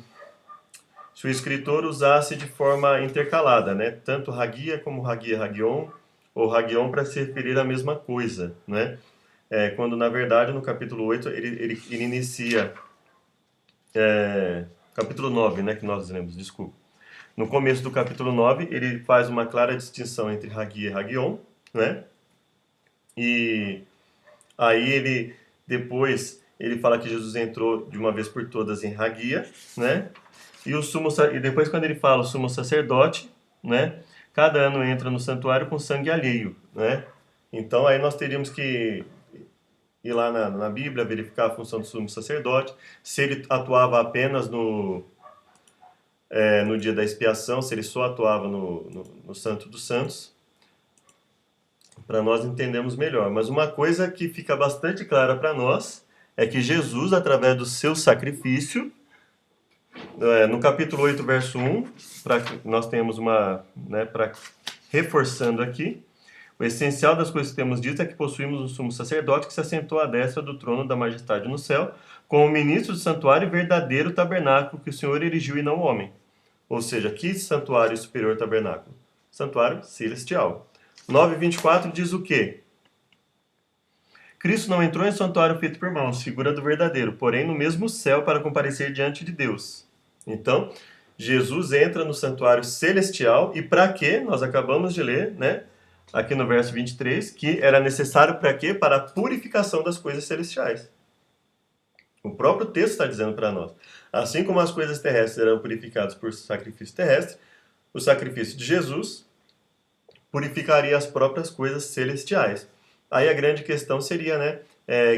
escritor usasse de forma intercalada, né? Tanto Hagia como Hagia Hagion, ou Hagion para se referir à mesma coisa, né? Quando, na verdade, no capítulo 8, ele inicia... capítulo 9, né, que nós lemos, desculpa. No começo do capítulo 9, ele faz uma clara distinção entre Hagia e Hagion, né? E aí depois ele fala que Jesus entrou de uma vez por todas em Hagia, né? E depois quando ele fala o sumo sacerdote, né? Cada ano entra no santuário com sangue alheio, né? Então aí nós teríamos que ir lá na Bíblia, verificar a função do sumo sacerdote, se ele atuava apenas no dia da expiação, se ele só atuava no Santo dos Santos, para nós entendermos melhor. Mas uma coisa que fica bastante clara para nós é que Jesus, através do seu sacrifício, no capítulo 8, verso 1, para que nós tenhamos reforçando aqui, o essencial das coisas que temos dito é que possuímos um sumo sacerdote que se assentou à destra do trono da majestade no céu, como ministro do santuário e verdadeiro tabernáculo que o Senhor erigiu e não o homem. Ou seja, que santuário superior tabernáculo? Santuário celestial. 9:24 diz o quê? Cristo não entrou em santuário feito por mãos, figura do verdadeiro, porém no mesmo céu para comparecer diante de Deus. Então, Jesus entra no santuário celestial e para quê? Nós acabamos de ler, né? Aqui no verso 23, que era necessário para quê? Para a purificação das coisas celestiais. O próprio texto está dizendo para nós. Assim como as coisas terrestres eram purificadas por sacrifício terrestre, o sacrifício de Jesus purificaria as próprias coisas celestiais. Aí a grande questão seria, né?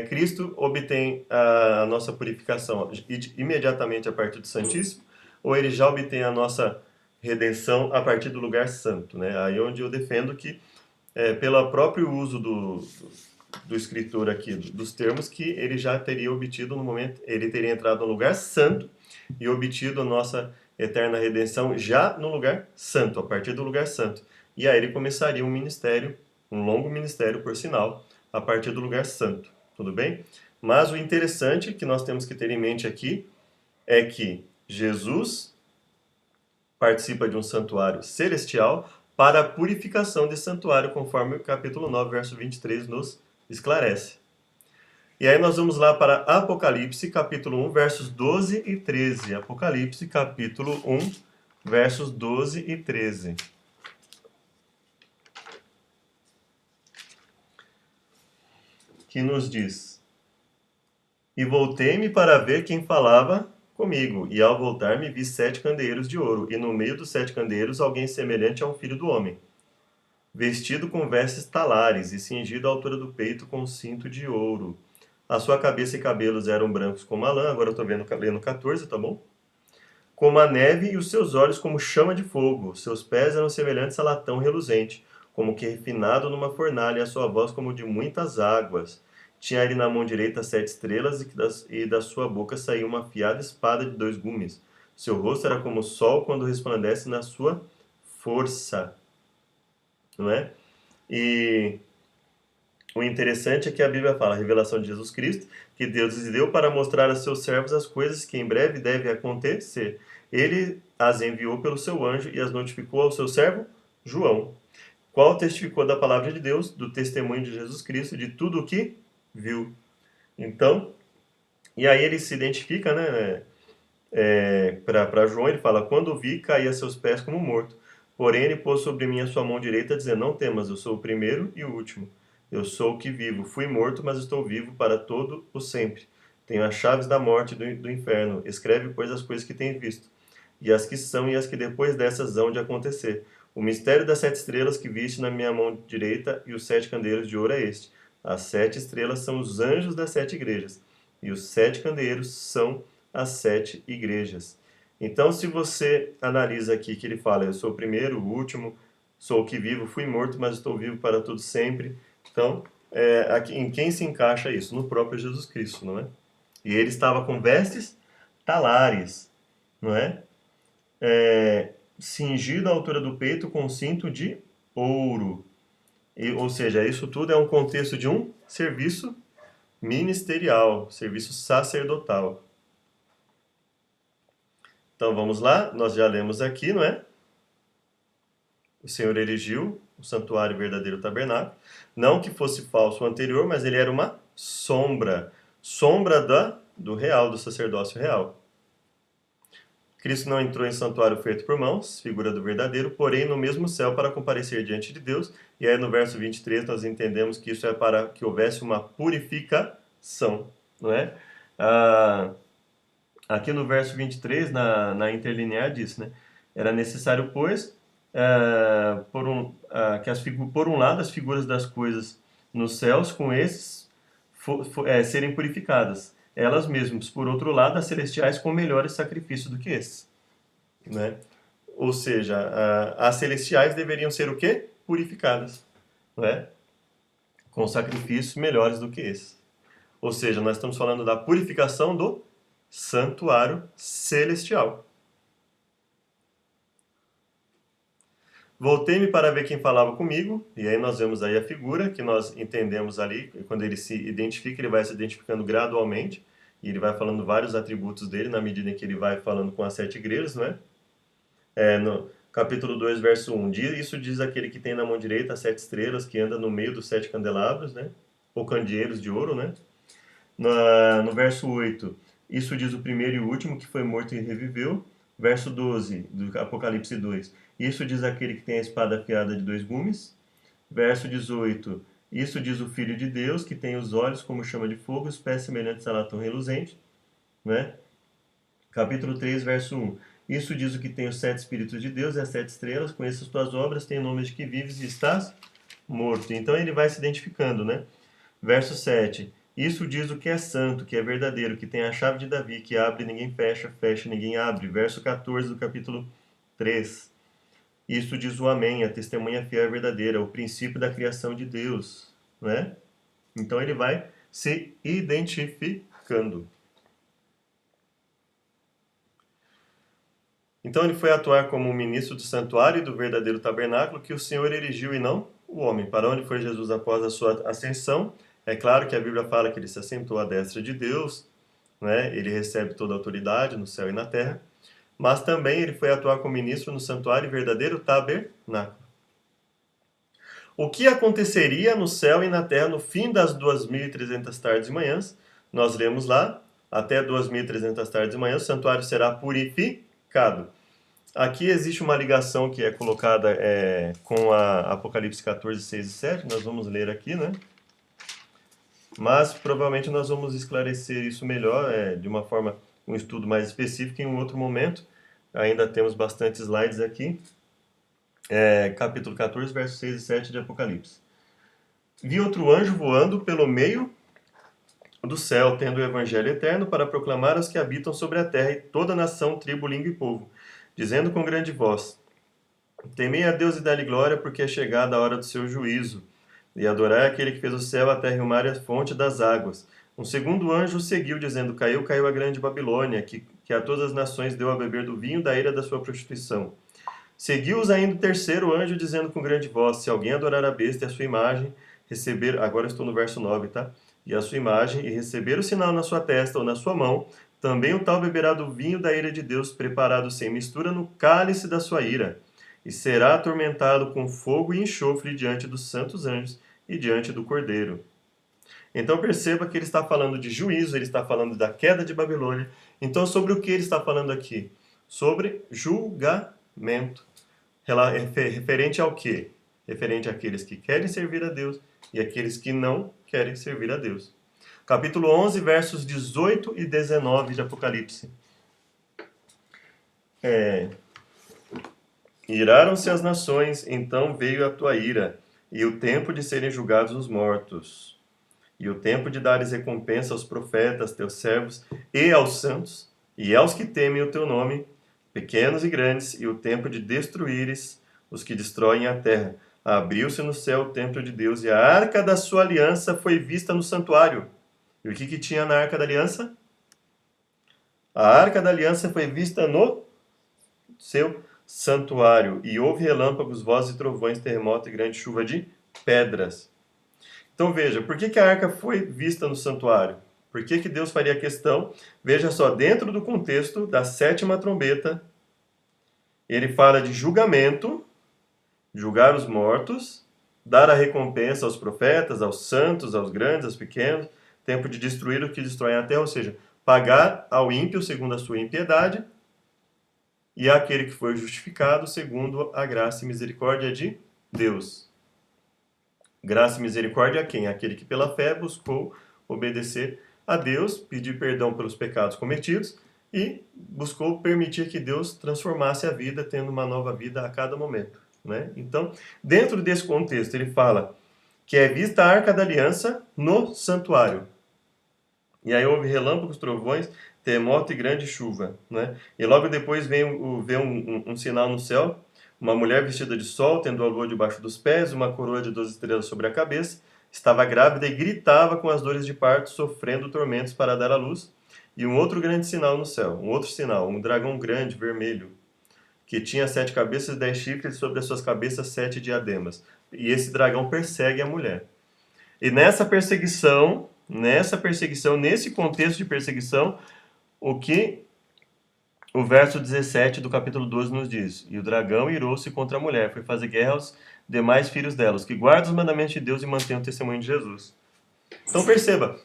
Cristo obtém a nossa purificação imediatamente a partir do Santíssimo, ou ele já obtém a nossa redenção a partir do lugar santo, né? Aí onde eu defendo que, pelo próprio uso do escritor aqui, dos termos, que ele já teria obtido no momento, ele teria entrado no lugar santo e obtido a nossa eterna redenção já no lugar santo, a partir do lugar santo. E aí ele começaria um ministério, um longo ministério, por sinal, a partir do lugar santo. Tudo bem? Mas o interessante que nós temos que ter em mente aqui é que Jesus participa de um santuário celestial para a purificação desse santuário, conforme o capítulo 9, verso 23 nos esclarece. E aí nós vamos lá para Apocalipse, capítulo 1, versos 12 e 13. Apocalipse, capítulo 1, versos 12 e 13. Que nos diz: E voltei-me para ver quem falava comigo, e ao voltar-me vi 7 candeeiros de ouro, e no meio dos 7 candeeiros alguém semelhante a um filho do homem, vestido com vestes talares e cingido à altura do peito com um cinto de ouro. A sua cabeça e cabelos eram brancos como a lã, agora eu estou lendo 14, tá bom? Como a neve e os seus olhos como chama de fogo. Seus pés eram semelhantes a latão reluzente, como que refinado numa fornalha, e a sua voz como de muitas águas. Tinha ele na mão direita 7 estrelas, e da sua boca saía uma afiada espada de 2 gumes. Seu rosto era como o sol quando resplandece na sua força. Não é? E o interessante é que a Bíblia fala, a revelação de Jesus Cristo, que Deus lhes deu para mostrar a seus servos as coisas que em breve devem acontecer. Ele as enviou pelo seu anjo e as notificou ao seu servo João, qual testificou da palavra de Deus, do testemunho de Jesus Cristo, de tudo o que viu. Então, e aí ele se identifica, né? Para João, ele fala: Quando vi, caí a seus pés como morto. Porém, ele pôs sobre mim a sua mão direita, dizendo: Não temas, eu sou o primeiro e o último. Eu sou o que vivo. Fui morto, mas estou vivo para todo o sempre. Tenho as chaves da morte e do inferno. Escreve, pois, as coisas que tens visto, e as que são e as que depois dessas hão de acontecer. O mistério das 7 estrelas que viste na minha mão direita e os 7 candeeiros de ouro é este. As 7 estrelas são os anjos das 7 igrejas, e os 7 candeeiros são as 7 igrejas. Então, se você analisa aqui que ele fala: Eu sou o primeiro, o último, sou o que vivo, fui morto, mas estou vivo para todo sempre. Então, aqui, em quem se encaixa isso? No próprio Jesus Cristo, não é? E ele estava com vestes talares, não é? Cingido à altura do peito com cinto de ouro. Ou seja, isso tudo é um contexto de um serviço ministerial, serviço sacerdotal. Então vamos lá, nós já lemos aqui, não é? O Senhor erigiu o santuário verdadeiro tabernáculo. Não que fosse falso o anterior, mas ele era uma sombra. Sombra do real, do sacerdócio real. Cristo não entrou em santuário feito por mãos, figura do verdadeiro, porém no mesmo céu para comparecer diante de Deus. E aí no verso 23 nós entendemos que isso é para que houvesse uma purificação, não é? Aqui no verso 23, na interlinear, diz, né? Era necessário, pois, por um lado, as figuras das coisas nos céus, com esses, serem purificadas, elas mesmas. Por outro lado, as celestiais com melhores sacrifícios do que esses. Né? Ou seja, as celestiais deveriam ser o quê? Purificadas. Né? Com sacrifícios melhores do que esses. Ou seja, nós estamos falando da purificação do santuário celestial. Voltei-me para ver quem falava comigo, e aí nós vemos aí a figura que nós entendemos ali, quando ele se identifica, ele vai se identificando gradualmente, e ele vai falando vários atributos dele na medida em que ele vai falando com as 7 igrejas, não é? No capítulo 2, verso 1, isso diz aquele que tem na mão direita as 7 estrelas, que anda no meio dos 7 candelabros, né? Ou candeeiros de ouro, né? No verso 8, isso diz o primeiro e o último, que foi morto e reviveu. Verso 12 do Apocalipse 2. Isso diz aquele que tem a espada afiada de 2 gumes. Verso 18. Isso diz o Filho de Deus, que tem os olhos como chama de fogo, os pés semelhantes a latão reluzente. Né? Capítulo 3, verso 1. Isso diz o que tem os 7 Espíritos de Deus e as 7 estrelas. Conheço as tuas obras, tem nome de que vives e estás morto. Então ele vai se identificando, né? Verso 7. Isso diz o que é santo, que é verdadeiro, que tem a chave de Davi, que abre e ninguém fecha, fecha e ninguém abre. Verso 14 do capítulo 3. Isso diz o Amém, a testemunha fiel e verdadeira, o princípio da criação de Deus, né? Então ele vai se identificando. Então ele foi atuar como um ministro do santuário e do verdadeiro tabernáculo que o Senhor erigiu e não o homem. Para onde foi Jesus após a sua ascensão? É claro que a Bíblia fala que ele se assentou à destra de Deus, né? Ele recebe toda a autoridade no céu e na terra, mas também ele foi atuar como ministro no santuário e verdadeiro tabernáculo. O que aconteceria no céu e na terra no fim das 2.300 tardes e manhãs? Nós lemos lá, até 2.300 tardes e manhãs, o santuário será purificado. Aqui existe uma ligação que é colocada com a Apocalipse 14, 6 e 7, nós vamos ler aqui, né? Mas provavelmente nós vamos esclarecer isso melhor, de uma forma, um estudo mais específico em um outro momento. Ainda temos bastante slides aqui. Capítulo 14, versos 6 e 7 de Apocalipse. Vi outro anjo voando pelo meio do céu, tendo o evangelho eterno para proclamar aos que habitam sobre a terra e toda nação, tribo, língua e povo, dizendo com grande voz: temei a Deus e dá-lhe glória, porque é chegada a hora do seu juízo. E adorai aquele que fez o céu, a terra e o mar e a fonte das águas. Um segundo anjo o seguiu, dizendo: caiu, caiu a grande Babilônia, que a todas as nações deu a beber do vinho da ira da sua prostituição. Seguiu-os ainda o terceiro anjo, dizendo com grande voz: se alguém adorar a besta e a sua imagem, receber... Agora estou no verso 9, tá? E a sua imagem, e receber o sinal na sua testa ou na sua mão, também o tal beberá do vinho da ira de Deus, preparado sem mistura no cálice da sua ira, e será atormentado com fogo e enxofre diante dos santos anjos e diante do Cordeiro. Então perceba que ele está falando de juízo, ele está falando da queda de Babilônia. Então sobre o que ele está falando aqui? Sobre julgamento. Referente ao quê? Referente àqueles que querem servir a Deus e aqueles que não querem servir a Deus. Capítulo 11, versos 18 e 19 de Apocalipse. Iraram-se as nações, então veio a tua ira, e o tempo de serem julgados os mortos, e o tempo de dares recompensa aos profetas, teus servos, e aos santos, e aos que temem o teu nome, pequenos e grandes, e o tempo de destruíres os que destroem a terra. Abriu-se no céu o templo de Deus, e a arca da sua aliança foi vista no santuário. E o que tinha na arca da aliança? A arca da aliança foi vista no seu santuário, e houve relâmpagos, vozes e trovões, terremoto e grande chuva de pedras. Então veja, por que a arca foi vista no santuário? Por que Deus faria questão? Veja só, dentro do contexto da sétima trombeta, ele fala de julgamento, julgar os mortos, dar a recompensa aos profetas, aos santos, aos grandes, aos pequenos, tempo de destruir o que destrói a terra, ou seja, pagar ao ímpio segundo a sua impiedade, e àquele que foi justificado segundo a graça e misericórdia de Deus. Graça e misericórdia a quem? Aquele que pela fé buscou obedecer a Deus, pedir perdão pelos pecados cometidos e buscou permitir que Deus transformasse a vida, tendo uma nova vida a cada momento, né? Então, dentro desse contexto, ele fala que é vista a arca da aliança no santuário. E aí houve relâmpagos, trovões, terremoto e grande chuva, né? E logo depois vem um sinal no céu, uma mulher vestida de sol, tendo a lua debaixo dos pés, uma coroa de 12 estrelas sobre a cabeça, estava grávida e gritava com as dores de parto, sofrendo tormentos para dar à luz. E um outro grande sinal no céu, um outro sinal, um dragão grande, vermelho, que tinha 7 cabeças e 10 chifres, sobre as suas cabeças 7 diademas. E esse dragão persegue a mulher. E nesse contexto de perseguição, o que o verso 17 do capítulo 12 nos diz: e o dragão irou-se contra a mulher, foi fazer guerra aos demais filhos delas, que guardam os mandamentos de Deus e mantêm o testemunho de Jesus. Então perceba,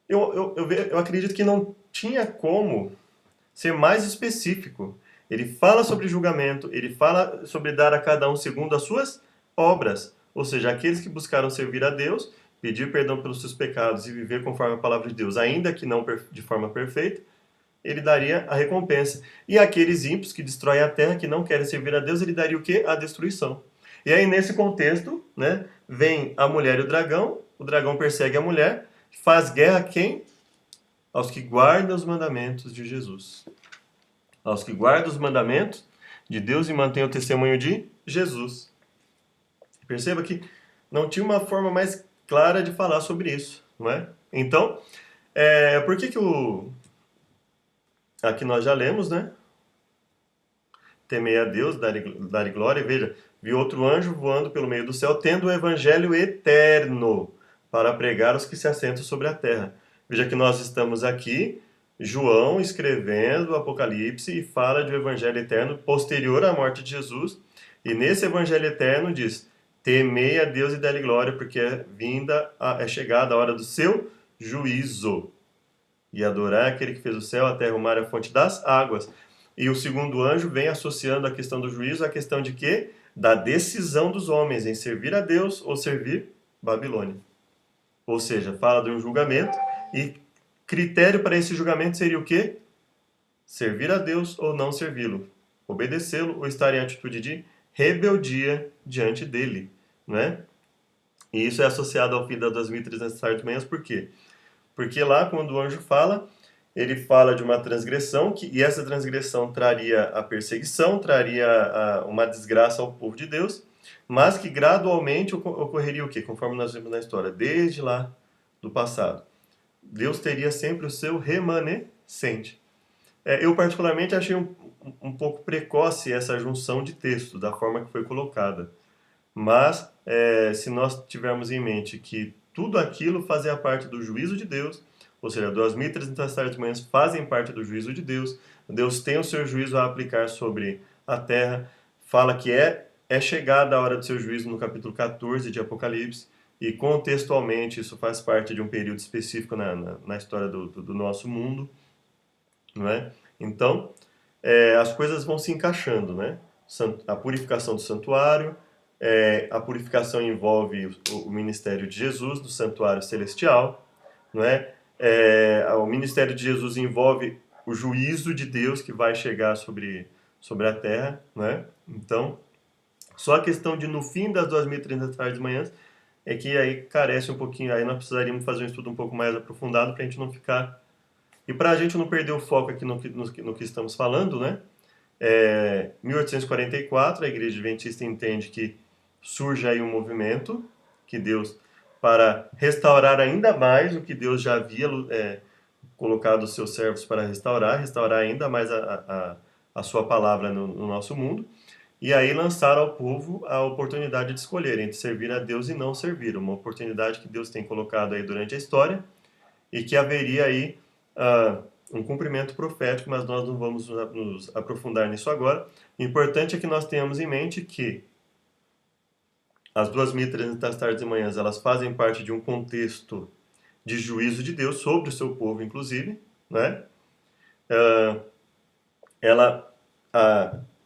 eu acredito que não tinha como ser mais específico. Ele fala sobre julgamento, ele fala sobre dar a cada um segundo as suas obras. Ou seja, aqueles que buscaram servir a Deus, pedir perdão pelos seus pecados e viver conforme a palavra de Deus, ainda que não de forma perfeita, ele daria a recompensa. E aqueles ímpios que destroem a terra, que não querem servir a Deus, ele daria o quê? A destruição. E aí, nesse contexto, né, vem a mulher e o dragão persegue a mulher, faz guerra a quem? Aos que guardam os mandamentos de Jesus. Aos que guardam os mandamentos de Deus e mantêm o testemunho de Jesus. Perceba que não tinha uma forma mais clara de falar sobre isso, não é? Então, por que aqui nós já lemos, né? Temei a Deus, dar glória. Veja, vi outro anjo voando pelo meio do céu, tendo o evangelho eterno para pregar aos que se assentam sobre a terra. Veja que nós estamos aqui, João escrevendo o Apocalipse e fala de um evangelho eterno posterior à morte de Jesus. E nesse evangelho eterno diz: temei a Deus e dá-lhe glória, porque é chegada a hora do seu juízo. E adorar aquele que fez o céu, a terra, o mar e a fonte das águas. E o segundo anjo vem associando a questão do juízo à questão de quê? Da decisão dos homens em servir a Deus ou servir Babilônia. Ou seja, fala de um julgamento e critério para esse julgamento seria o quê? Servir a Deus ou não servi-lo. Obedecê-lo ou estar em atitude de rebeldia diante dele. Né? E isso é associado ao fim das 2.300 tardes manhãs, por quê? Porque lá, quando o anjo fala, ele fala de uma transgressão, e essa transgressão traria a perseguição, traria uma desgraça ao povo de Deus, mas que gradualmente ocorreria o quê? Conforme nós vimos na história, desde lá do passado. Deus teria sempre o seu remanescente. Eu particularmente achei um pouco precoce essa junção de texto, da forma que foi colocada. Mas, se nós tivermos em mente que tudo aquilo fazia parte do juízo de Deus, ou seja, 2.300 tardes manhãs fazem parte do juízo de Deus, Deus tem o seu juízo a aplicar sobre a terra, fala que é chegada a hora do seu juízo no capítulo 14 de Apocalipse, e contextualmente isso faz parte de um período específico na história do nosso mundo, não é? Então, as coisas vão se encaixando, né? A purificação do santuário, a purificação envolve o ministério de Jesus, do santuário celestial, não é? O ministério de Jesus envolve o juízo de Deus que vai chegar sobre a terra, não é? Então, só a questão de no fim das 2.300 tardes de manhãs é que aí carece um pouquinho, aí nós precisaríamos fazer um estudo um pouco mais aprofundado para a gente não ficar... E para a gente não perder o foco aqui no que estamos falando, né? 1844, a Igreja Adventista entende que surge aí um movimento que Deus, para restaurar ainda mais o que Deus já havia colocado os seus servos para restaurar ainda mais a sua palavra no nosso mundo, e aí lançar ao povo a oportunidade de escolher entre servir a Deus e não servir, uma oportunidade que Deus tem colocado aí durante a história, e que haveria aí um cumprimento profético, mas nós não vamos nos aprofundar nisso agora. O importante é que nós tenhamos em mente que as 2.300 tardes e manhãs, elas fazem parte de um contexto de juízo de Deus sobre o seu povo, inclusive, né? Ela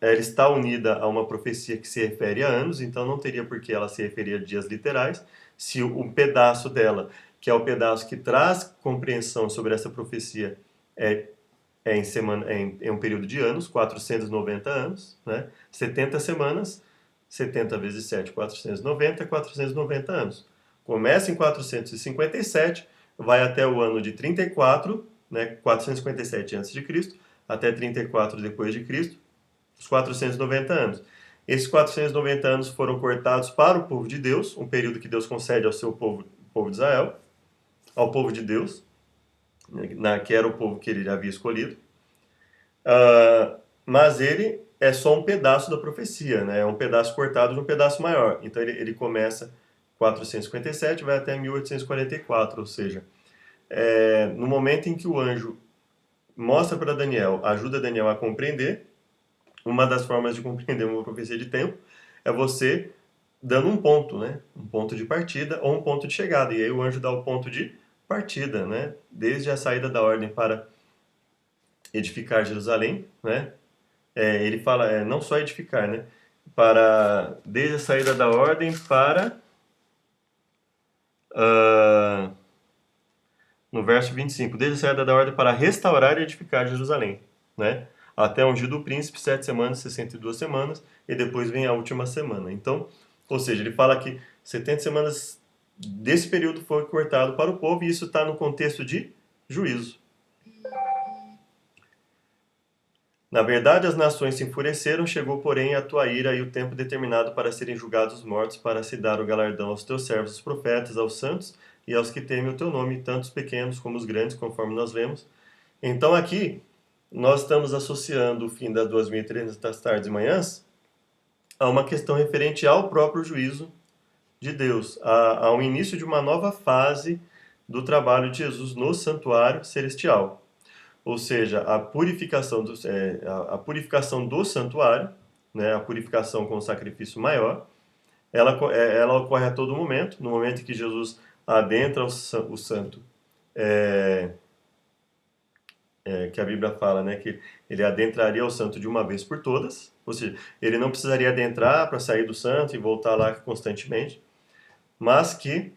está unida a uma profecia que se refere a anos, então não teria por que ela se referir a dias literais, se um pedaço dela, que é o pedaço que traz compreensão sobre essa profecia, em um período de anos, 490 anos, né? 70 semanas, 70 vezes 7, 490 anos. Começa em 457, vai até o ano de 34, né? 457 a.C., até 34 depois de Cristo, os 490 anos. Esses 490 anos foram cortados para o povo de Deus, um período que Deus concede ao seu povo, o povo de Israel, ao povo de Deus, que era o povo que ele havia escolhido. Mas ele é só um pedaço da profecia, né? É um pedaço cortado de um pedaço maior. Então ele começa 457 e vai até 1844, ou seja, no momento em que o anjo mostra para Daniel, ajuda Daniel a compreender, uma das formas de compreender uma profecia de tempo é você dando um ponto, né? Um ponto de partida ou um ponto de chegada. E aí o anjo dá o ponto de partida, né? Desde a saída da ordem para edificar Jerusalém, né? Ele fala, não só edificar, né? Para, desde a saída da ordem para, ah, no verso 25, desde a saída da ordem para restaurar e edificar Jerusalém, né? Até ungido o príncipe, 7 semanas, 62 semanas, e depois vem a última semana. Então, ou seja, ele fala que 70 semanas desse período foi cortado para o povo, e isso está no contexto de juízo. Na verdade, as nações se enfureceram, chegou, porém, a tua ira e o tempo determinado para serem julgados mortos, para se dar o galardão aos teus servos, os profetas, aos santos e aos que temem o teu nome, tanto os pequenos como os grandes, conforme nós lemos. Então, aqui, nós estamos associando o fim das 2.300 tardes e manhãs a uma questão referente ao próprio juízo de Deus, ao início de uma nova fase do trabalho de Jesus no santuário celestial. Ou seja, a purificação do santuário, né, a purificação com o sacrifício maior, ela ocorre a todo momento, no momento em que Jesus adentra o santo, que a Bíblia fala, né, que ele adentraria o santo de uma vez por todas, ou seja, ele não precisaria adentrar para sair do santo e voltar lá constantemente, mas que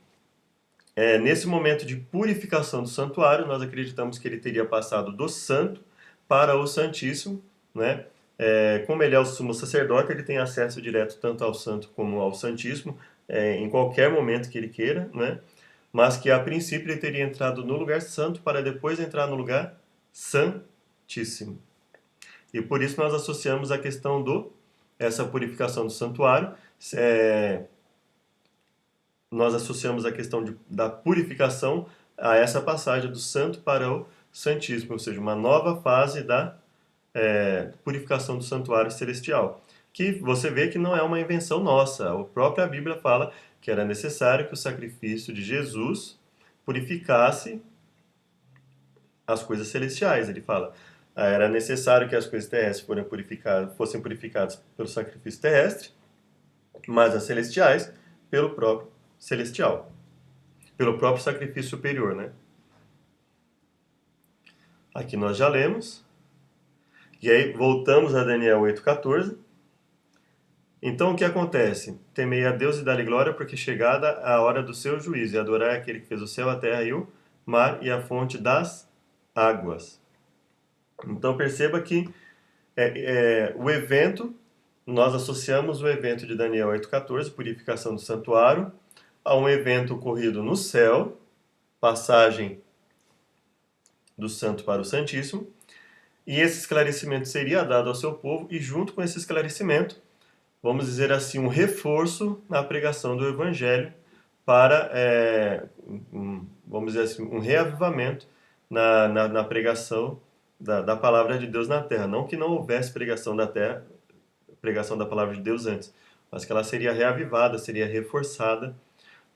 nesse momento de purificação do santuário, nós acreditamos que ele teria passado do santo para o Santíssimo, né? Como ele é o sumo sacerdote, ele tem acesso direto tanto ao santo como ao Santíssimo, em qualquer momento que ele queira, né? Mas que a princípio ele teria entrado no lugar santo para depois entrar no lugar santíssimo. E por isso nós associamos a questão essa purificação do santuário, nós associamos a questão da purificação a essa passagem do santo para o santíssimo, ou seja, uma nova fase da purificação do santuário celestial. Que você vê que não é uma invenção nossa. A própria Bíblia fala que era necessário que o sacrifício de Jesus purificasse as coisas celestiais. Ele fala, era necessário que as coisas terrestres fossem purificadas pelo sacrifício terrestre, mas as celestiais pelo próprio celestial, pelo próprio sacrifício superior, né? Aqui nós já lemos. E aí voltamos a Daniel 8,14. Então o que acontece? Temei a Deus e dá-lhe glória, porque chegada a hora do seu juízo, e adorai aquele que fez o céu, a terra e o mar e a fonte das águas. Então perceba que o evento, nós associamos o evento de Daniel 8,14, purificação do santuário, a um evento ocorrido no céu, passagem do santo para o santíssimo, e esse esclarecimento seria dado ao seu povo, e junto com esse esclarecimento, vamos dizer assim, um reforço na pregação do evangelho para, vamos dizer assim, um reavivamento na pregação da palavra de Deus na terra. Não que não houvesse pregação da palavra de Deus antes, mas que ela seria reavivada, seria reforçada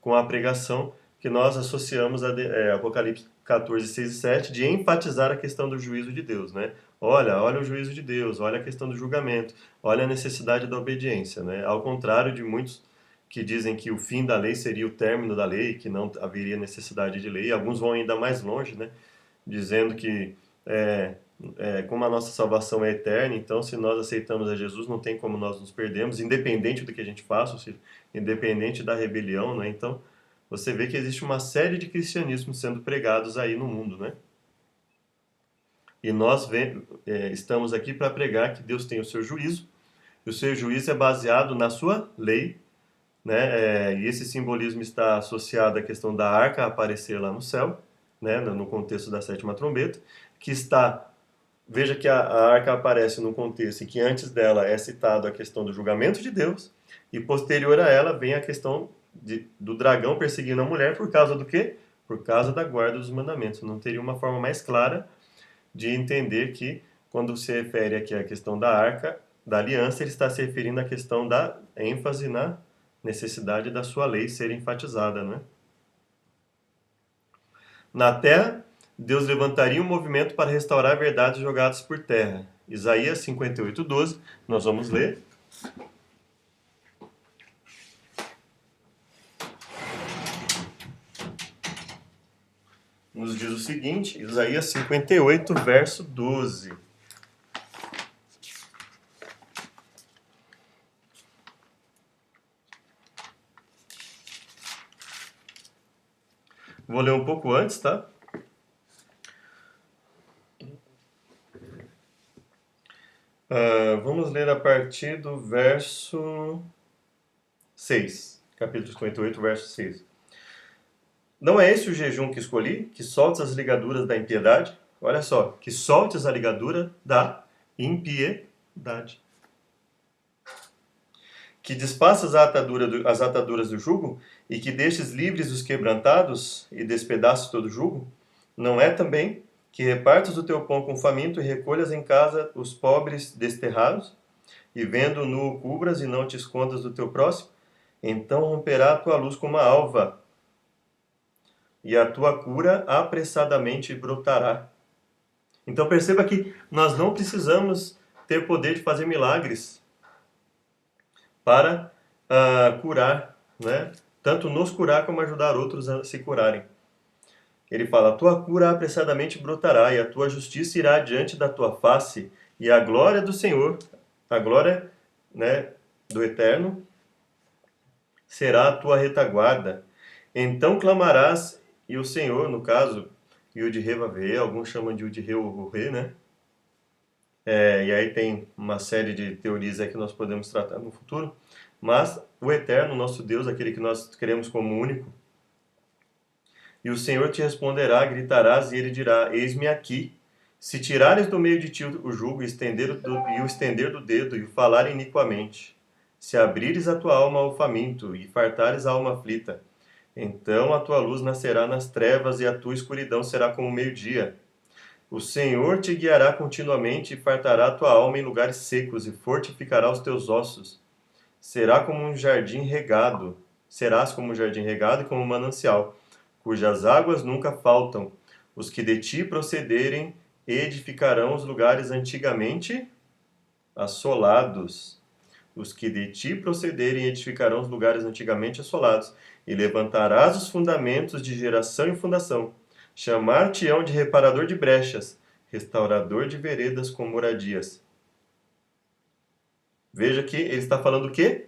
com a pregação que nós associamos a Apocalipse 14, 6 e 7, de enfatizar a questão do juízo de Deus, né? Olha o juízo de Deus, olha a questão do julgamento, olha a necessidade da obediência, né? Ao contrário de muitos que dizem que o fim da lei seria o término da lei, que não haveria necessidade de lei, alguns vão ainda mais longe, né? Dizendo que como a nossa salvação é eterna, então se nós aceitamos a Jesus, não tem como nós nos perdermos, independente do que a gente faça, ou seja, independente da rebelião, né? Então, você vê que existe uma série de cristianismos sendo pregados aí no mundo, né? E nós estamos aqui para pregar que Deus tem o seu juízo, e o seu juízo é baseado na sua lei, né? E esse simbolismo está associado à questão da arca aparecer lá no céu, né? No contexto da sétima trombeta, que está... Veja que a arca aparece num contexto em que antes dela é citado a questão do julgamento de Deus, e posterior a ela vem a questão do dragão perseguindo a mulher por causa do quê? Por causa da guarda dos mandamentos. Não teria uma forma mais clara de entender que, quando se refere aqui à questão da arca, da aliança, ele está se referindo à questão da ênfase na necessidade da sua lei ser enfatizada, né? Na terra, Deus levantaria um movimento para restaurar verdades jogadas por terra. Isaías 58:12, nós vamos ler. nos diz o seguinte, Isaías 58, verso 12. Vou ler um pouco antes, tá? Vamos ler a partir do verso 6. Capítulo 58, verso 6. Não é esse o jejum que escolhi? Que soltes as ligaduras da impiedade? Olha só, que soltes a ligadura da impiedade. Que despaças as ataduras do jugo e que deixes livres os quebrantados e despedaçes todo o jugo? Não é também que repartas o teu pão com o faminto e recolhas em casa os pobres desterrados? E vendo nu cubras e não te escondas do teu próximo? Então romperá a tua luz como a alva e a tua cura apressadamente brotará. Então perceba que nós não precisamos ter poder de fazer milagres para curar, né? Tanto nos curar como ajudar outros a se curarem. Ele fala, a tua cura apressadamente brotará e a tua justiça irá diante da tua face e a glória do Senhor, a glória, né, do Eterno, será a tua retaguarda. Então clamarás e o Senhor, no caso, Yud-He Vav-He, alguns chamam de Yud-He ou He, né? E aí tem uma série de teorias aí que nós podemos tratar no futuro. Mas o Eterno, nosso Deus, aquele que nós queremos como único, e o Senhor te responderá, gritarás, e ele dirá, eis-me aqui. Se tirares do meio de ti o jugo e o estender do dedo e o falar iniquamente, se abrires a tua alma ao faminto e fartares a alma aflita, então a tua luz nascerá nas trevas e a tua escuridão será como o meio-dia. O Senhor te guiará continuamente e fartará a tua alma em lugares secos e fortificará os teus ossos. Serás como um jardim regado e como um manancial, cujas águas nunca faltam. Os que de ti procederem edificarão os lugares antigamente assolados. Os que de ti procederem edificarão os lugares antigamente assolados, e levantarás os fundamentos de geração em fundação. Chamar-te-ão de reparador de brechas, restaurador de veredas com moradias. Veja que ele está falando o quê?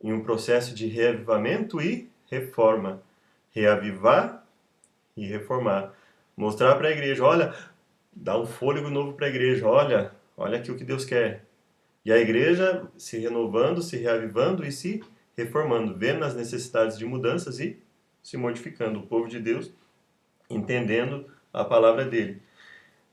Em um processo de reavivamento e reforma. Reavivar e reformar. Mostrar para a igreja, olha, dá um fôlego novo para a igreja, olha aqui o que Deus quer. E a igreja se renovando, se reavivando e se reformando, vendo as necessidades de mudanças e se modificando. O povo de Deus entendendo a palavra dele.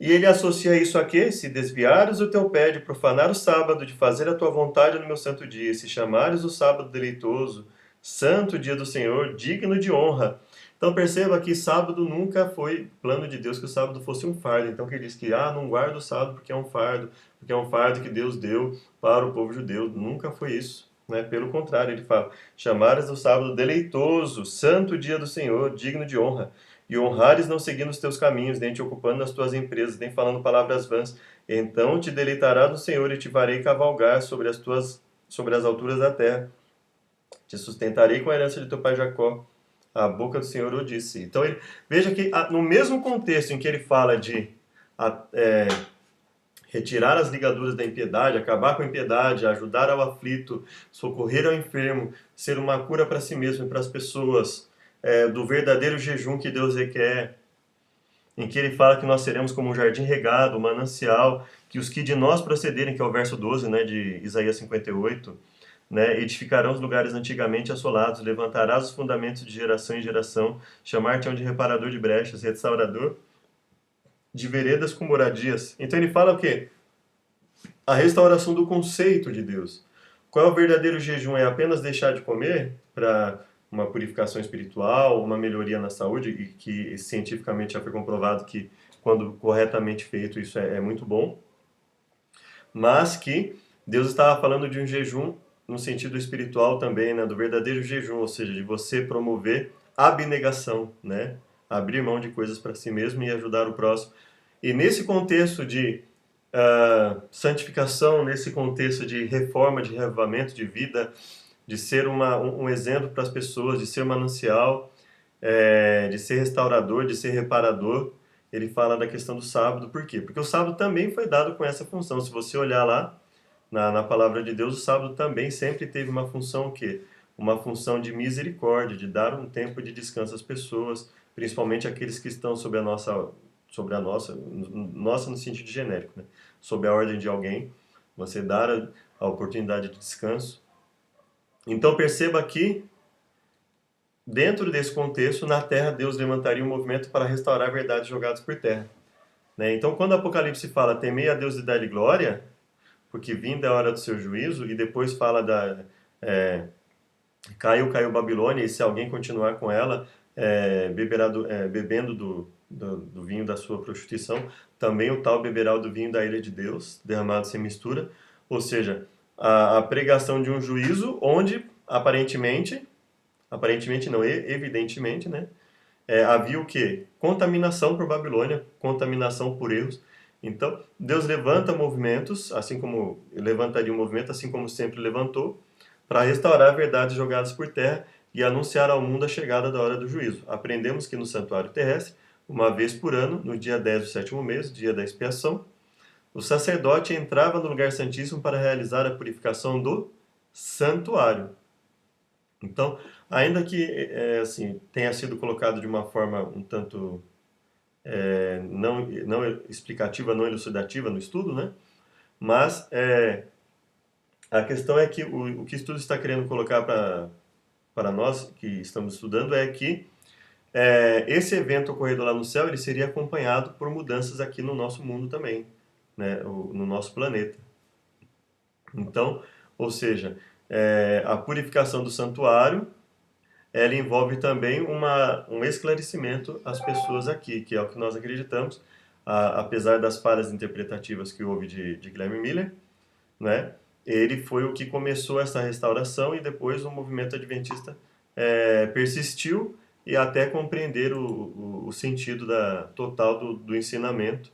E ele associa isso a quê? Se desviares o teu pé de profanar o sábado, de fazer a tua vontade no meu santo dia, se chamares o sábado deleitoso, santo dia do Senhor, digno de honra. Então perceba que sábado nunca foi plano de Deus que o sábado fosse um fardo. Então que ele diz que não guarda o sábado porque é um fardo que Deus deu para o povo judeu. Nunca foi isso. Né? Pelo contrário, ele fala, chamares o sábado deleitoso, santo dia do Senhor, digno de honra. E honrares não seguindo os teus caminhos, nem te ocupando nas tuas empresas, nem falando palavras vãs. Então te deleitarás no Senhor e te farei cavalgar sobre as alturas da terra. Te sustentarei com a herança de teu pai Jacó. A boca do Senhor o disse. Então veja que no mesmo contexto em que ele fala de retirar as ligaduras da impiedade, acabar com a impiedade, ajudar ao aflito, socorrer ao enfermo, ser uma cura para si mesmo e para as pessoas, do verdadeiro jejum que Deus requer, em que ele fala que nós seremos como um jardim regado, um manancial, que os que de nós procederem, que é o verso 12, né, de Isaías 58, né, edificarão os lugares antigamente assolados, levantarás os fundamentos de geração em geração, chamar-te-ão de reparador de brechas, restaurador de veredas com moradias. Então ele fala o quê? A restauração do conceito de Deus. Qual é o verdadeiro jejum? É apenas deixar de comer para uma purificação espiritual, uma melhoria na saúde, e que cientificamente já foi comprovado que, quando corretamente feito, isso é muito bom. Mas que Deus estava falando de um jejum no sentido espiritual também, né? Do verdadeiro jejum, ou seja, de você promover abnegação, né? Abrir mão de coisas para si mesmo e ajudar o próximo. E nesse contexto de santificação, nesse contexto de reforma, de reavivamento de vida, de ser um exemplo para as pessoas, de ser manancial, de ser restaurador, de ser reparador. Ele fala da questão do sábado, por quê? Porque o sábado também foi dado com essa função. Se você olhar lá na palavra de Deus, o sábado também sempre teve uma função o quê? Uma função de misericórdia, de dar um tempo de descanso às pessoas, principalmente aqueles que estão sobre a nossa no sentido genérico, né? Sob a ordem de alguém, você dar a oportunidade de descanso. Então perceba que dentro desse contexto, na terra, Deus levantaria um movimento para restaurar verdades jogadas por terra. Né? Então, quando o Apocalipse fala temei a Deus e dá-lhe glória, porque vinda é a hora do seu juízo, e depois fala caiu Babilônia, e se alguém continuar com ela, bebendo do vinho da sua prostituição, também o tal beberá do vinho da ira de Deus, derramado sem mistura. Ou seja, a pregação de um juízo onde, aparentemente não, evidentemente, né? Havia o quê? Contaminação por Babilônia, contaminação por erros. Então, Deus levanta movimentos, assim como levantaria um movimento, assim como sempre levantou, para restaurar verdades jogadas por terra e anunciar ao mundo a chegada da hora do juízo. Aprendemos que no santuário terrestre, uma vez por ano, no dia 10 do sétimo mês, dia da expiação, o sacerdote entrava no lugar santíssimo para realizar a purificação do santuário. Então, ainda que assim, tenha sido colocado de uma forma um tanto não explicativa, não elucidativa no estudo, né? Mas a questão é que o que o estudo está querendo colocar para nós que estamos estudando é que esse evento ocorrido lá no céu ele seria acompanhado por mudanças aqui no nosso mundo também, né? No nosso planeta. Então, ou seja, a purificação do santuário ela envolve também um esclarecimento às pessoas aqui, que é o que nós acreditamos, apesar das falhas interpretativas que houve de Guilherme Miller, né? Ele foi o que começou essa restauração e depois o movimento adventista persistiu e até compreender o sentido total do ensinamento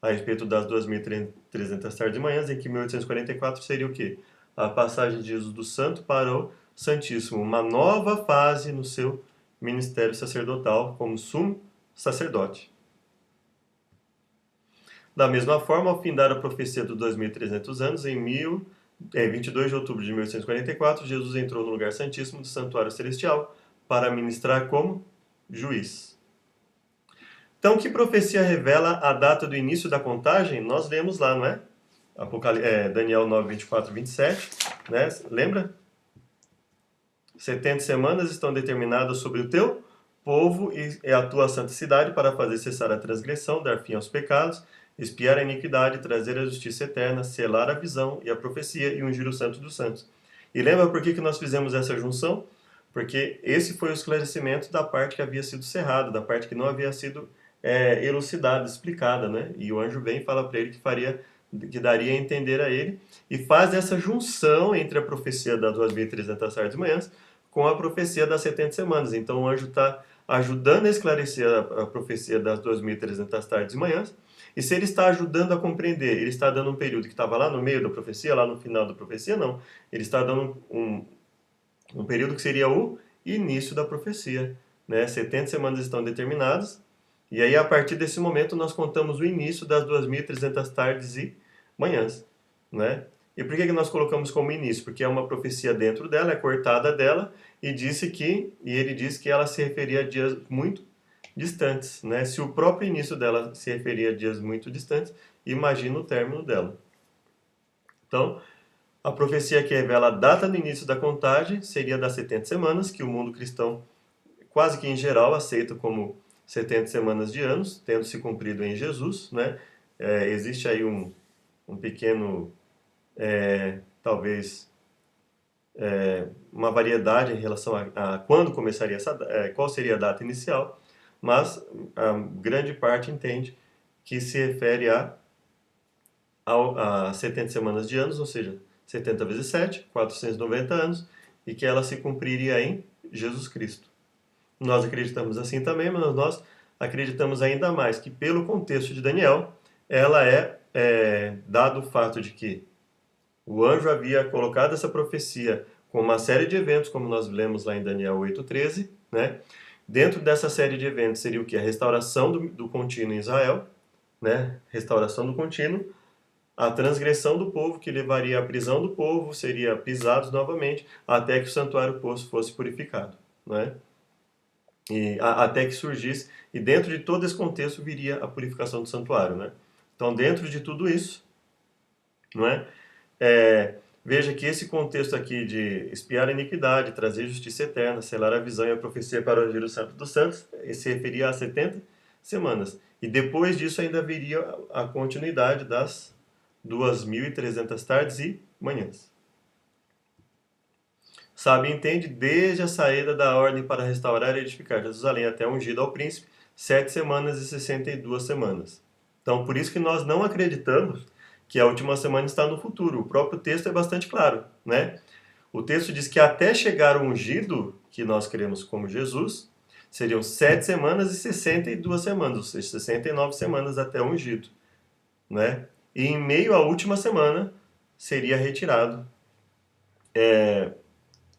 a respeito das 2.300 tardes e manhãs, em que 1844 seria o quê? A passagem de Jesus do Santo para o Santíssimo, uma nova fase no seu ministério sacerdotal como sumo sacerdote. Da mesma forma, ao findar a profecia dos 2.300 anos, em 22 de outubro de 1844, Jesus entrou no lugar santíssimo do santuário celestial para ministrar como juiz. Então, que profecia revela a data do início da contagem? Nós lemos lá, não é? Daniel 9, 24, 27, né? Lembra? 70 semanas estão determinadas sobre o teu povo e a tua santa cidade para fazer cessar a transgressão, dar fim aos pecados, expiar a iniquidade, trazer a justiça eterna, selar a visão e a profecia e ungir o santo dos santos. E lembra por que nós fizemos essa junção? Porque esse foi o esclarecimento da parte que havia sido cerrada, da parte que não havia sido elucidada, explicada, né? E o anjo vem e fala para ele que daria a entender a ele, e faz essa junção entre a profecia das 2.300 tardes e manhãs com a profecia das 70 semanas. Então o anjo está ajudando a esclarecer a profecia das 2.300 tardes e manhãs, e se ele está ajudando a compreender, ele está dando um período que estava lá no meio da profecia, lá no final da profecia, não. Ele está dando um período que seria o início da profecia. Né? 70 semanas estão determinadas, e aí a partir desse momento nós contamos o início das 2.300 tardes e manhãs. Né? E por que nós colocamos como início? Porque é uma profecia dentro dela, é cortada dela, e ele disse que ela se referia a dias muito distantes. Né? Se o próprio início dela se referia a dias muito distantes, imagina o término dela. Então, a profecia que revela a data do início da contagem seria das 70 semanas, que o mundo cristão, quase que em geral, aceita como 70 semanas de anos, tendo se cumprido em Jesus. Né? Existe aí um pequeno, talvez, uma variedade em relação a quando começaria qual seria a data inicial, mas a grande parte entende que se refere a 70 semanas de anos, ou seja, 70 vezes 7, 490 anos, e que ela se cumpriria em Jesus Cristo. Nós acreditamos assim também, mas nós acreditamos ainda mais que pelo contexto de Daniel, ela dado o fato de que o anjo havia colocado essa profecia com uma série de eventos, como nós lemos lá em Daniel 8:13, né? Dentro dessa série de eventos seria o que? A restauração do contínuo em Israel, né? Restauração do contínuo, a transgressão do povo, que levaria à prisão do povo, seria pisados novamente, até que o santuário fosse purificado, né? Até que surgisse, e dentro de todo esse contexto viria a purificação do santuário, né? Então, dentro de tudo isso, não é? Veja que esse contexto aqui de expiar a iniquidade, trazer justiça eterna, selar a visão e a profecia para ungir o Santo dos Santos, se referia a 70 semanas. E depois disso ainda viria a continuidade das 2.300 tardes e manhãs. Sabe e entende, desde a saída da ordem para restaurar e edificar Jerusalém até ungido ao príncipe, 7 semanas e 62 semanas. Então, por isso que nós não acreditamos que a última semana está no futuro. O próprio texto é bastante claro, né? O texto diz que até chegar o ungido, que nós queremos como Jesus, seriam 7 semanas e 62 semanas, ou seja, 69 semanas até o ungido, né? E em meio à última semana seria retirado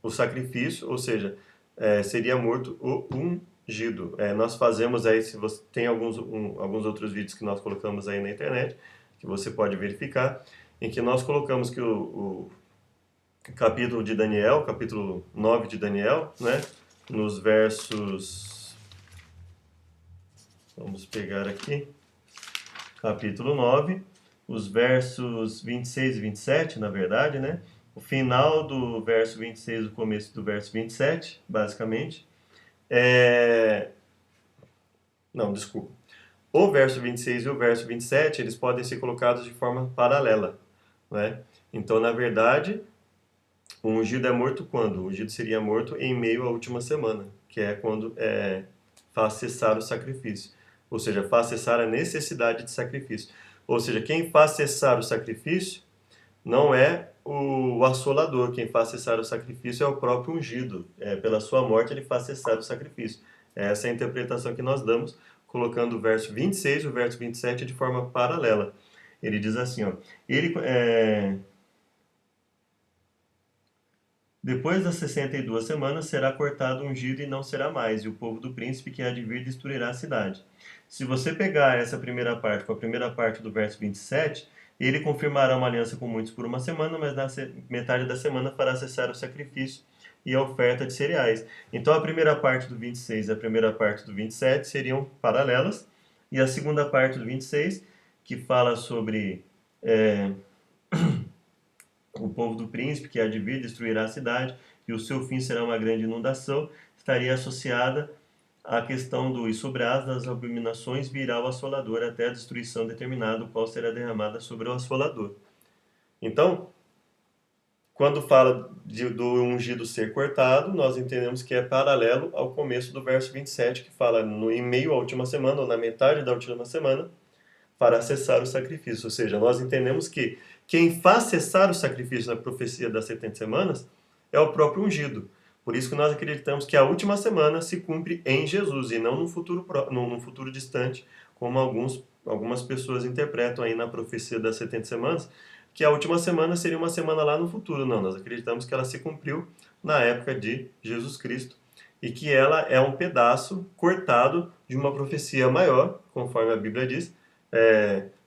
o sacrifício, ou seja, seria morto o ungido. Nós fazemos aí, se você tem alguns outros vídeos que nós colocamos aí na internet, que você pode verificar, em que nós colocamos que o capítulo de Daniel, capítulo 9 de Daniel, né, nos versos, vamos pegar aqui, capítulo 9, os versos 26 e 27, na verdade, né, o final do verso 26, o começo do verso 27, basicamente. Não, desculpa. O verso 26 e o verso 27, eles podem ser colocados de forma paralela, né? Então, na verdade, o ungido é morto quando? O ungido seria morto em meio à última semana, que é quando faz cessar o sacrifício. Ou seja, faz cessar a necessidade de sacrifício. Ou seja, quem faz cessar o sacrifício não é o assolador, quem faz cessar o sacrifício é o próprio ungido. Pela sua morte ele faz cessar o sacrifício. Essa é a interpretação que nós damos, colocando o verso 26 e o verso 27 de forma paralela. Ele diz assim, ó, depois das 62 semanas será cortado o ungido e não será mais, e o povo do príncipe que há de vir destruirá a cidade. Se você pegar essa primeira parte com a primeira parte do verso 27, ele confirmará uma aliança com muitos por uma semana, mas na metade da semana fará cessar o sacrifício e a oferta de cereais. Então a primeira parte do 26 e a primeira parte do 27 seriam paralelas, e a segunda parte do 26, que fala sobre o povo do príncipe, que há de vir, destruirá a cidade, e o seu fim será uma grande inundação, estaria associada à questão do e sobre as das abominações virá o assolador até a destruição determinada, o qual será derramada sobre o assolador. Então, quando fala do ungido ser cortado, nós entendemos que é paralelo ao começo do verso 27, que fala em meio à última semana, ou na metade da última semana, para cessar o sacrifício. Ou seja, nós entendemos que quem faz cessar o sacrifício na profecia das 70 semanas é o próprio ungido. Por isso que nós acreditamos que a última semana se cumpre em Jesus e não num futuro distante, como algumas pessoas interpretam aí na profecia das 70 semanas, que a última semana seria uma semana lá no futuro. Não, nós acreditamos que ela se cumpriu na época de Jesus Cristo e que ela é um pedaço cortado de uma profecia maior, conforme a Bíblia diz,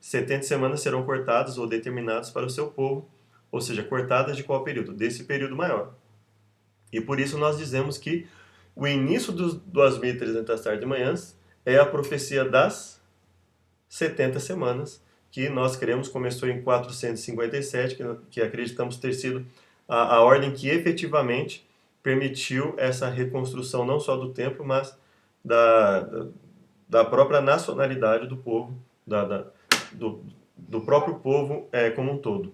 70 semanas serão cortadas ou determinadas para o seu povo, ou seja, cortadas de qual período? Desse período maior. E por isso nós dizemos que o início dos 2.300 tardes e manhãs é a profecia das 70 semanas, que nós cremos começou em 457, que acreditamos ter sido a ordem que efetivamente permitiu essa reconstrução não só do templo, mas da própria nacionalidade do povo, do próprio povo como um todo.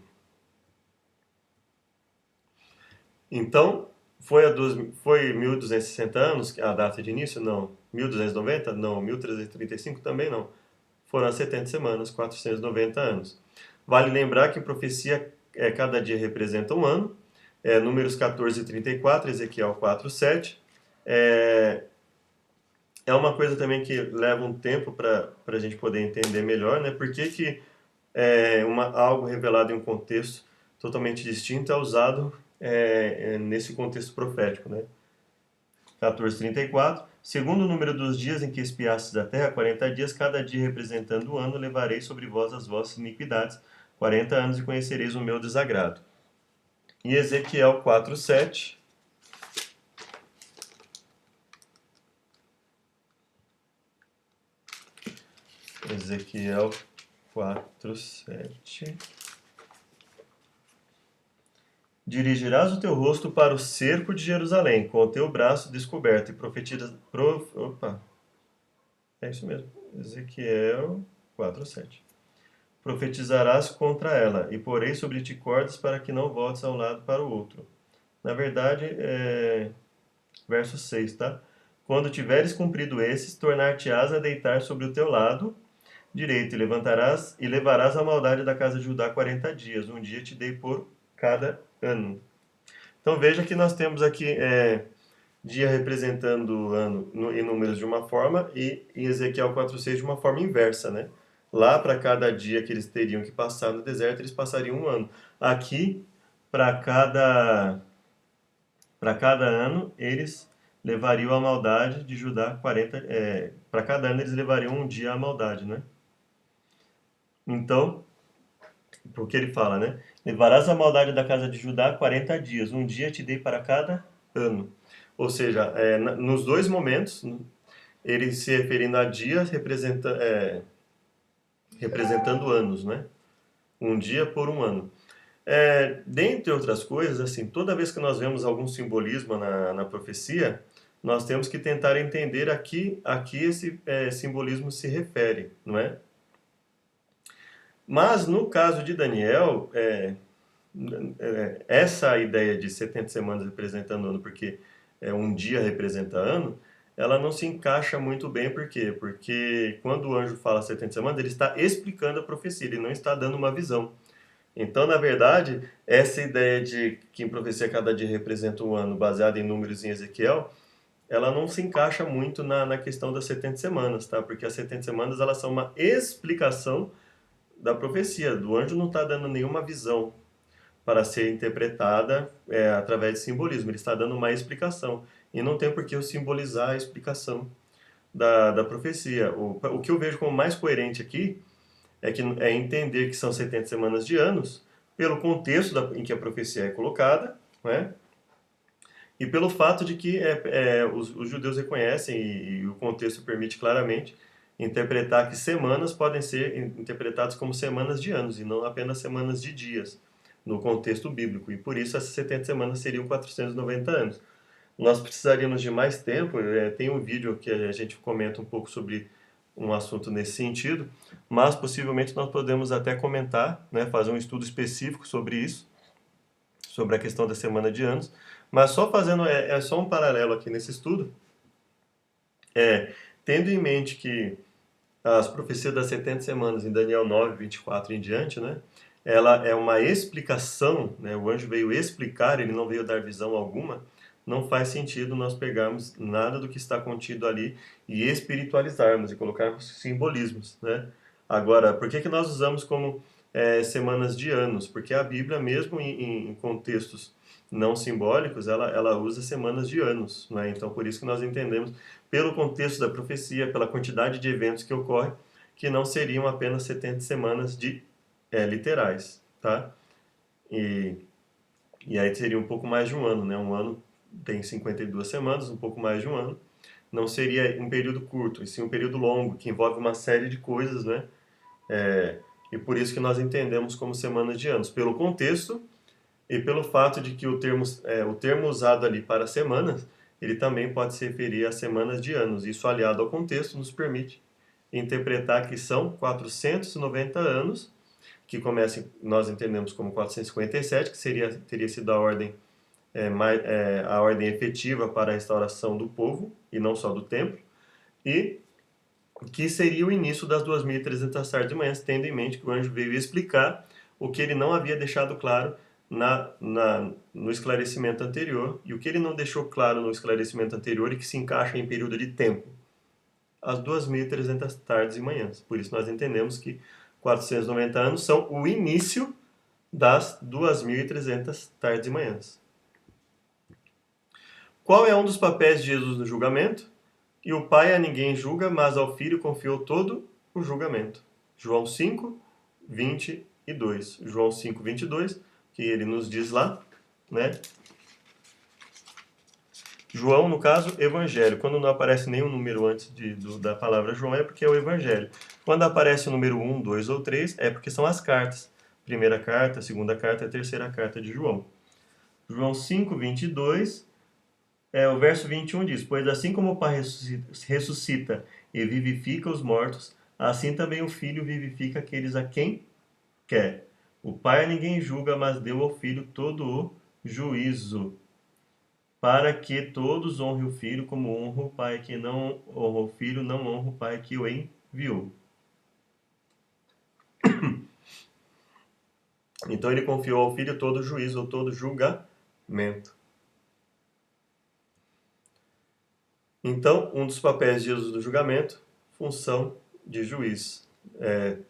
Então, foi 1.260 anos a data de início? Não. 1.290? Não. 1.335? Também não. Foram as 70 semanas, 490 anos. Vale lembrar que profecia cada dia representa um ano. Números 14 e 34, Ezequiel 4, 7. É uma coisa também que leva um tempo para a gente poder entender melhor, né? Por que algo revelado em um contexto totalmente distinto é usado nesse contexto profético, né? 14:34. Segundo o número dos dias em que espiastes a terra, 40 dias, cada dia representando o ano, levarei sobre vós as vossas iniquidades, 40 anos, e conhecereis o meu desagrado. E Ezequiel 4:7. Ezequiel 4:7. Dirigirás o teu rosto para o cerco de Jerusalém, com o teu braço descoberto, e profetizas. Opa, é isso mesmo. Ezequiel 4:7. Profetizarás contra ela, e porei sobre ti cordas para que não voltes a um lado para o outro. Na verdade, verso 6, tá? Quando tiveres cumprido esses, tornar-te-ás a deitar sobre o teu lado direito, e levantarás e levarás a maldade da casa de Judá 40 dias. Um dia te dei por cada ano. Então veja que nós temos aqui dia representando o ano em números de uma forma e em Ezequiel 4:6 de uma forma inversa, né? Lá para cada dia que eles teriam que passar no deserto, eles passariam um ano. Aqui, para cada ano, eles levariam a maldade de Judá 40. Para cada ano, eles levariam um dia a maldade, né? Então, porque ele fala, né? Levarás a maldade da casa de Judá 40 dias, um dia te dei para cada ano. Ou seja, nos dois momentos, ele se referindo a dias representando anos, né? Um dia por um ano. Dentre outras coisas, assim, toda vez que nós vemos algum simbolismo na profecia, nós temos que tentar entender a que esse simbolismo se refere, não é? Mas no caso de Daniel, essa ideia de 70 semanas representando ano, porque um dia representa ano, ela não se encaixa muito bem, por quê? Porque quando o anjo fala 70 semanas, ele está explicando a profecia, ele não está dando uma visão. Então, na verdade, essa ideia de que em profecia cada dia representa um ano, baseada em números em Ezequiel, ela não se encaixa muito na questão das 70 semanas, tá? Porque as 70 semanas, elas são uma explicação da profecia. Do anjo não está dando nenhuma visão para ser interpretada através de simbolismo. Ele está dando uma explicação. E não tem por que eu simbolizar a explicação da profecia. O que eu vejo como mais coerente aqui é entender que são 70 semanas de anos, pelo contexto em que a profecia é colocada, né? E pelo fato de que os judeus reconhecem, e o contexto permite claramente, interpretar que semanas podem ser interpretadas como semanas de anos, e não apenas semanas de dias, no contexto bíblico. E por isso essas 70 semanas seriam 490 anos. Nós precisaríamos de mais tempo, tem um vídeo que a gente comenta um pouco sobre um assunto nesse sentido, mas possivelmente nós podemos até comentar, né, fazer um estudo específico sobre isso, sobre a questão da semana de anos, mas só fazendo, só um paralelo aqui nesse estudo, tendo em mente que as profecias das 70 semanas em Daniel 9:24 em diante, né, ela é uma explicação, né, o anjo veio explicar, ele não veio dar visão alguma, não faz sentido nós pegarmos nada do que está contido ali e espiritualizarmos e colocarmos simbolismos, né? Agora, por que nós usamos como semanas de anos? Porque a Bíblia, mesmo em contextos não simbólicos, ela usa semanas de anos, né? Então, por isso que nós entendemos, pelo contexto da profecia, pela quantidade de eventos que ocorrem, que não seriam apenas 70 semanas literais, tá? E aí seria um pouco mais de um ano, né? Um ano tem 52 semanas, um pouco mais de um ano. Não seria um período curto, e sim um período longo, que envolve uma série de coisas, né? E por isso que nós entendemos como semanas de anos, pelo contexto e pelo fato de que o termo usado ali para semanas, ele também pode se referir a semanas de anos. Isso, aliado ao contexto, nos permite interpretar que são 490 anos, que começa, nós entendemos como 457, que teria sido a ordem efetiva para a restauração do povo, e não só do templo, e que seria o início das 2.300 tardes de manhã, tendo em mente que o anjo veio explicar o que ele não havia deixado claro no esclarecimento anterior, e o que ele não deixou claro no esclarecimento anterior e que se encaixa em período de tempo, as 2.300 tardes e manhãs. Por isso nós entendemos que 490 anos são o início das 2.300 tardes e manhãs. Qual é um dos papéis de Jesus no julgamento? E o Pai a ninguém julga, mas ao Filho confiou todo o julgamento. João 5, 22. João 5, 22, que ele nos diz lá, né? João, no caso, Evangelho. Quando não aparece nenhum número antes da palavra João, é porque é o Evangelho. Quando aparece o número 1, 2 ou 3, é porque são as cartas. Primeira carta, segunda carta e terceira carta de João. João 5, 22, o verso 21 diz: Pois assim como o Pai ressuscita e vivifica os mortos, assim também o Filho vivifica aqueles a quem quer. O Pai a ninguém julga, mas deu ao Filho todo o juízo, para que todos honrem o Filho como honra o Pai. Que não honra o Filho, não honra o Pai que o enviou. Então ele confiou ao Filho todo o juízo ou todo julgamento. Então, um dos papéis de Jesus no julgamento, função de juiz.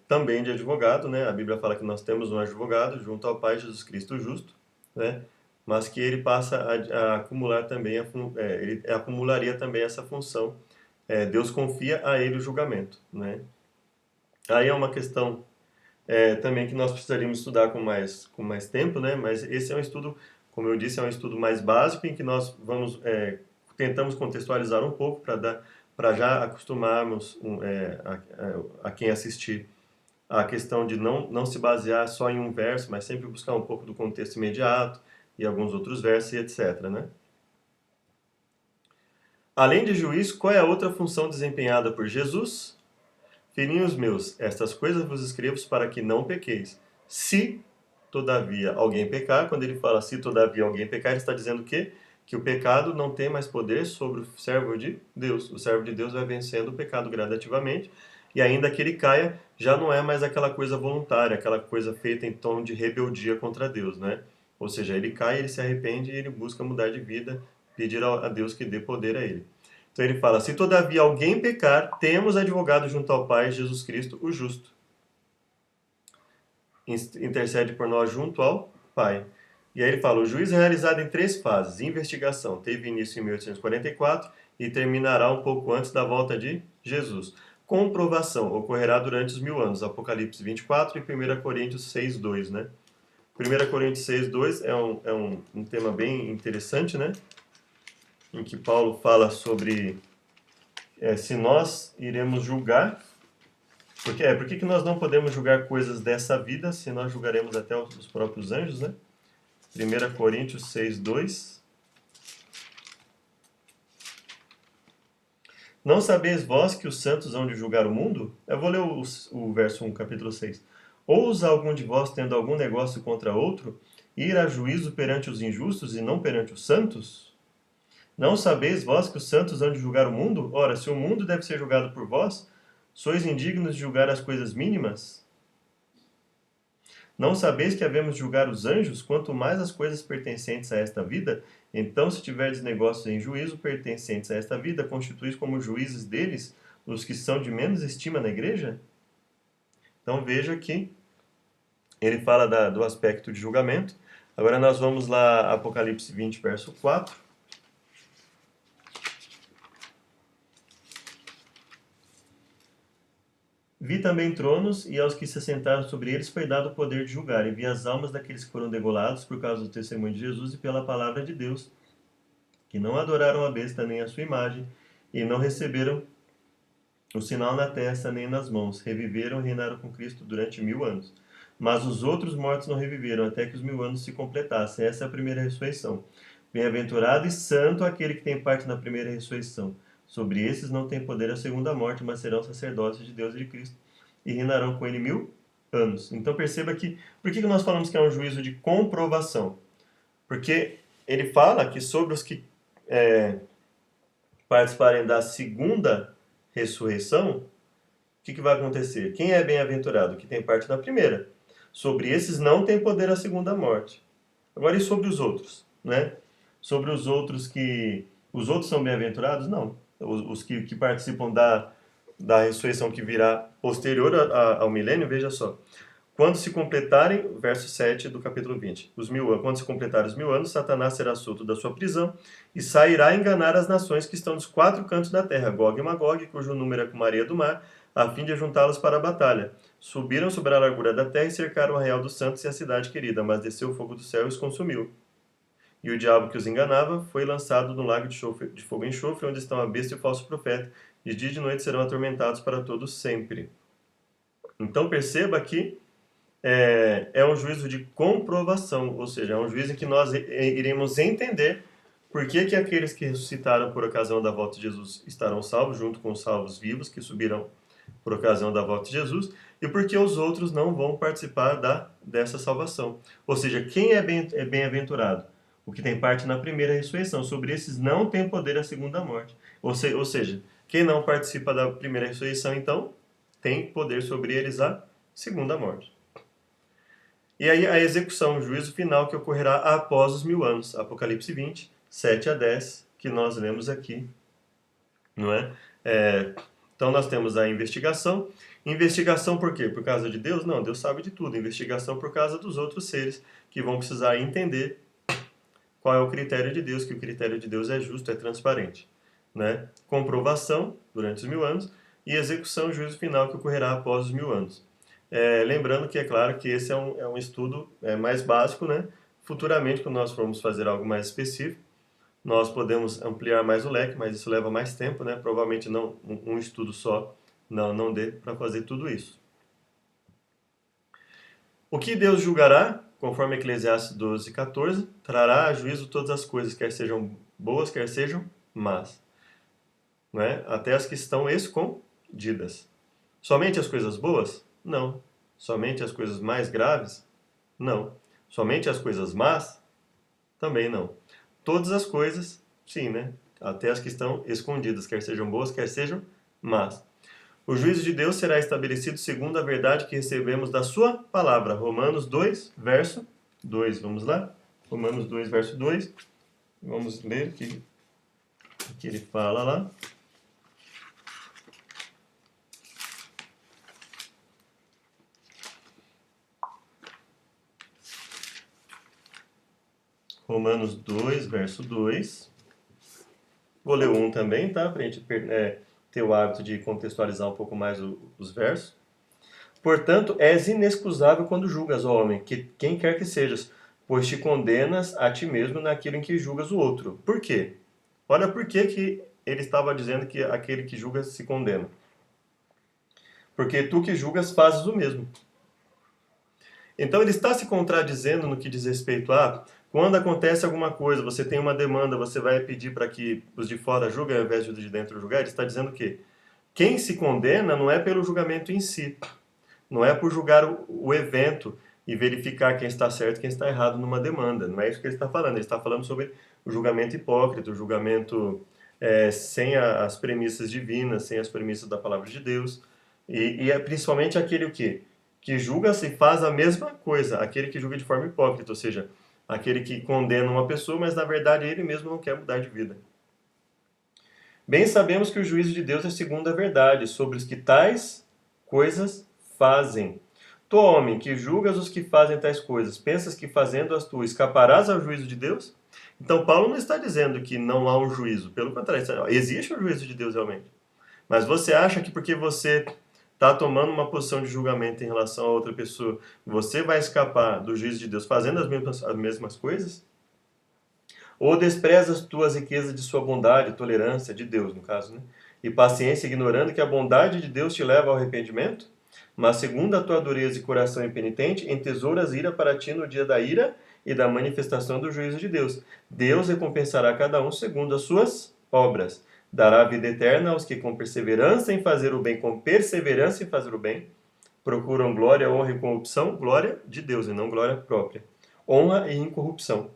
Também de advogado, né? A Bíblia fala que nós temos um advogado junto ao Pai, Jesus Cristo justo, né? Mas que ele passa a acumular também, ele acumularia também essa função. Deus confia a ele o julgamento, né? Aí é uma questão também que nós precisaríamos estudar com mais tempo, né? Mas esse é um estudo, como eu disse, é um estudo mais básico em que nós tentamos contextualizar um pouco para já acostumarmos a quem assistir a questão de não se basear só em um verso, mas sempre buscar um pouco do contexto imediato e alguns outros versos e etc, né? Além de juiz, qual é a outra função desempenhada por Jesus? Filhinhos meus, estas coisas vos escrevo para que não pequeis. Se, todavia, alguém pecar, quando ele fala se, todavia, alguém pecar, ele está dizendo o quê? Que o pecado não tem mais poder sobre o servo de Deus. O servo de Deus vai vencendo o pecado gradativamente, e ainda que ele caia, já não é mais aquela coisa voluntária, aquela coisa feita em tom de rebeldia contra Deus, né? Ou seja, ele cai, ele se arrepende e ele busca mudar de vida, pedir a Deus que dê poder a ele. Então ele fala: se todavia alguém pecar, temos advogado junto ao Pai, Jesus Cristo, o justo. Intercede por nós junto ao Pai. E aí ele fala: o juízo é realizado em 3 fases. Investigação teve início em 1844 e terminará um pouco antes da volta de Jesus. Comprovação ocorrerá durante os 1000 anos. Apocalipse 24 e 1 Coríntios 6, 2, né? 1 Coríntios 6, 2 é um tema bem interessante, né? Em que Paulo fala sobre se nós iremos julgar. Por que nós não podemos julgar coisas dessa vida se nós julgaremos até os próprios anjos, né? 1 Coríntios 6, 2. Não sabeis vós que os santos hão de julgar o mundo? Eu vou ler o verso 1, capítulo 6. Ousa algum de vós, tendo algum negócio contra outro, ir a juízo perante os injustos e não perante os santos? Não sabeis vós que os santos hão de julgar o mundo? Ora, se o mundo deve ser julgado por vós, sois indignos de julgar as coisas mínimas? Não sabeis que havemos de julgar os anjos, quanto mais as coisas pertencentes a esta vida? Então, se tiverdes negócios em juízo pertencentes a esta vida, constituís como juízes deles os que são de menos estima na igreja? Então veja que ele fala do aspecto de julgamento. Agora nós vamos lá, Apocalipse 20, verso 4. Vi também tronos, e aos que se assentaram sobre eles foi dado o poder de julgar, e vi as almas daqueles que foram degolados por causa do testemunho de Jesus e pela palavra de Deus, que não adoraram a besta nem a sua imagem, e não receberam o sinal na testa nem nas mãos. Reviveram e reinaram com Cristo durante 1000 anos. Mas os outros mortos não reviveram, até que os 1000 anos se completassem. Essa é a primeira ressurreição. Bem-aventurado e santo aquele que tem parte na primeira ressurreição. Sobre esses não tem poder a segunda morte, mas serão sacerdotes de Deus e de Cristo, e reinarão com ele 1000 anos. Então perceba que, por que nós falamos que é um juízo de comprovação? Porque ele fala que sobre os que participarem da segunda ressurreição, o que vai acontecer? Quem é bem-aventurado? Que tem parte na primeira. Sobre esses não tem poder a segunda morte. Agora, e sobre os outros? Né? Sobre os outros que... Os outros são bem-aventurados? Não. Os que participam da ressurreição que virá posterior ao milênio, veja só. Quando se completarem, verso 7 do capítulo 20, quando se completarem os 1000 anos, Satanás será solto da sua prisão e sairá a enganar as nações que estão dos 4 cantos da terra, Gog e Magog, cujo número é como a areia do mar, a fim de juntá-los para a batalha. Subiram sobre a largura da terra e cercaram o arraial dos santos e a cidade querida, mas desceu o fogo do céu e os consumiu. E o diabo que os enganava foi lançado no lago de fogo e enxofre, onde estão a besta e o falso profeta. De dia e de noite serão atormentados para todos sempre. Então perceba que é um juízo de comprovação, ou seja, é um juízo em que nós iremos entender por que, que aqueles que ressuscitaram por ocasião da volta de Jesus estarão salvos, junto com os salvos vivos que subiram por ocasião da volta de Jesus, e por que os outros não vão participar dessa salvação. Ou seja, quem é bem-aventurado? O que tem parte na primeira ressurreição. Sobre esses não tem poder a segunda morte. Ou seja, quem não participa da primeira ressurreição, então, tem poder sobre eles a segunda morte. E aí a execução, o juízo final que ocorrerá após os 1000 anos. Apocalipse 20, 7 a 10, que nós lemos aqui. Não é? Então nós temos a investigação. Investigação por quê? Por causa de Deus? Não, Deus sabe de tudo. Investigação por causa dos outros seres que vão precisar entender qual é o critério de Deus, que o critério de Deus é justo, é transparente. Né? Comprovação durante os 1000 anos e execução, juízo final que ocorrerá após os 1000 anos. Lembrando que é claro que esse é um estudo mais básico, né? Futuramente, quando nós formos fazer algo mais específico, nós podemos ampliar mais o leque, mas isso leva mais tempo, né? Provavelmente não um estudo só não dê para fazer tudo isso. O que Deus julgará, conforme Eclesiastes 12, 14, trará a juízo todas as coisas, quer sejam boas, quer sejam más, né? Até as que estão escondidas. Somente as coisas boas? Não. Somente as coisas mais graves? Não. Somente as coisas más? Também não. Todas as coisas, sim, né? Até as que estão escondidas, quer sejam boas, quer sejam más. O juízo de Deus será estabelecido segundo a verdade que recebemos da sua palavra. Romanos 2, verso 2. Vamos lá? Romanos 2, verso 2. Vamos ler o que ele fala lá. Romanos 2, verso 2. Vou ler o 1 também, tá? Para a gente ter o hábito de contextualizar um pouco mais os versos. Portanto, és inexcusável quando julgas, ó homem, que quem quer que sejas, pois te condenas a ti mesmo naquilo em que julgas o outro. Por quê? Olha por que ele estava dizendo que aquele que julga se condena. Porque tu que julgas fazes o mesmo. Então ele está se contradizendo no que diz respeito a quando acontece alguma coisa, você tem uma demanda, você vai pedir para que os de fora julguem ao invés de os de dentro julgar. Ele está dizendo que quem se condena não é pelo julgamento em si, não é por julgar o evento e verificar quem está certo e quem está errado numa demanda. Não é isso que ele está falando. Ele está falando sobre o julgamento hipócrita, o julgamento sem as premissas divinas, sem as premissas da palavra de Deus. E é principalmente aquele o quê? Que julga-se e faz a mesma coisa, aquele que julga de forma hipócrita, ou seja, aquele que condena uma pessoa, mas na verdade ele mesmo não quer mudar de vida. Bem sabemos que o juízo de Deus é segundo a verdade, sobre os que tais coisas fazem. Tu, homem, que julgas os que fazem tais coisas, pensas que fazendo-as tu escaparás ao juízo de Deus? Então Paulo não está dizendo que não há um juízo, pelo contrário, existe o juízo de Deus realmente. Mas você acha que porque você está tomando uma posição de julgamento em relação a outra pessoa, você vai escapar do juízo de Deus fazendo as mesmas coisas? Ou desprezas tuas riquezas de sua bondade, tolerância, de Deus no caso, né? E paciência, ignorando que a bondade de Deus te leva ao arrependimento? Mas segundo a tua dureza e coração impenitente, entesouras ira para ti no dia da ira e da manifestação do juízo de Deus. Deus recompensará cada um segundo as suas obras. Dará a vida eterna aos que com perseverança em fazer o bem, procuram glória, honra e corrupção, glória de Deus e não glória própria. Honra e incorrupção.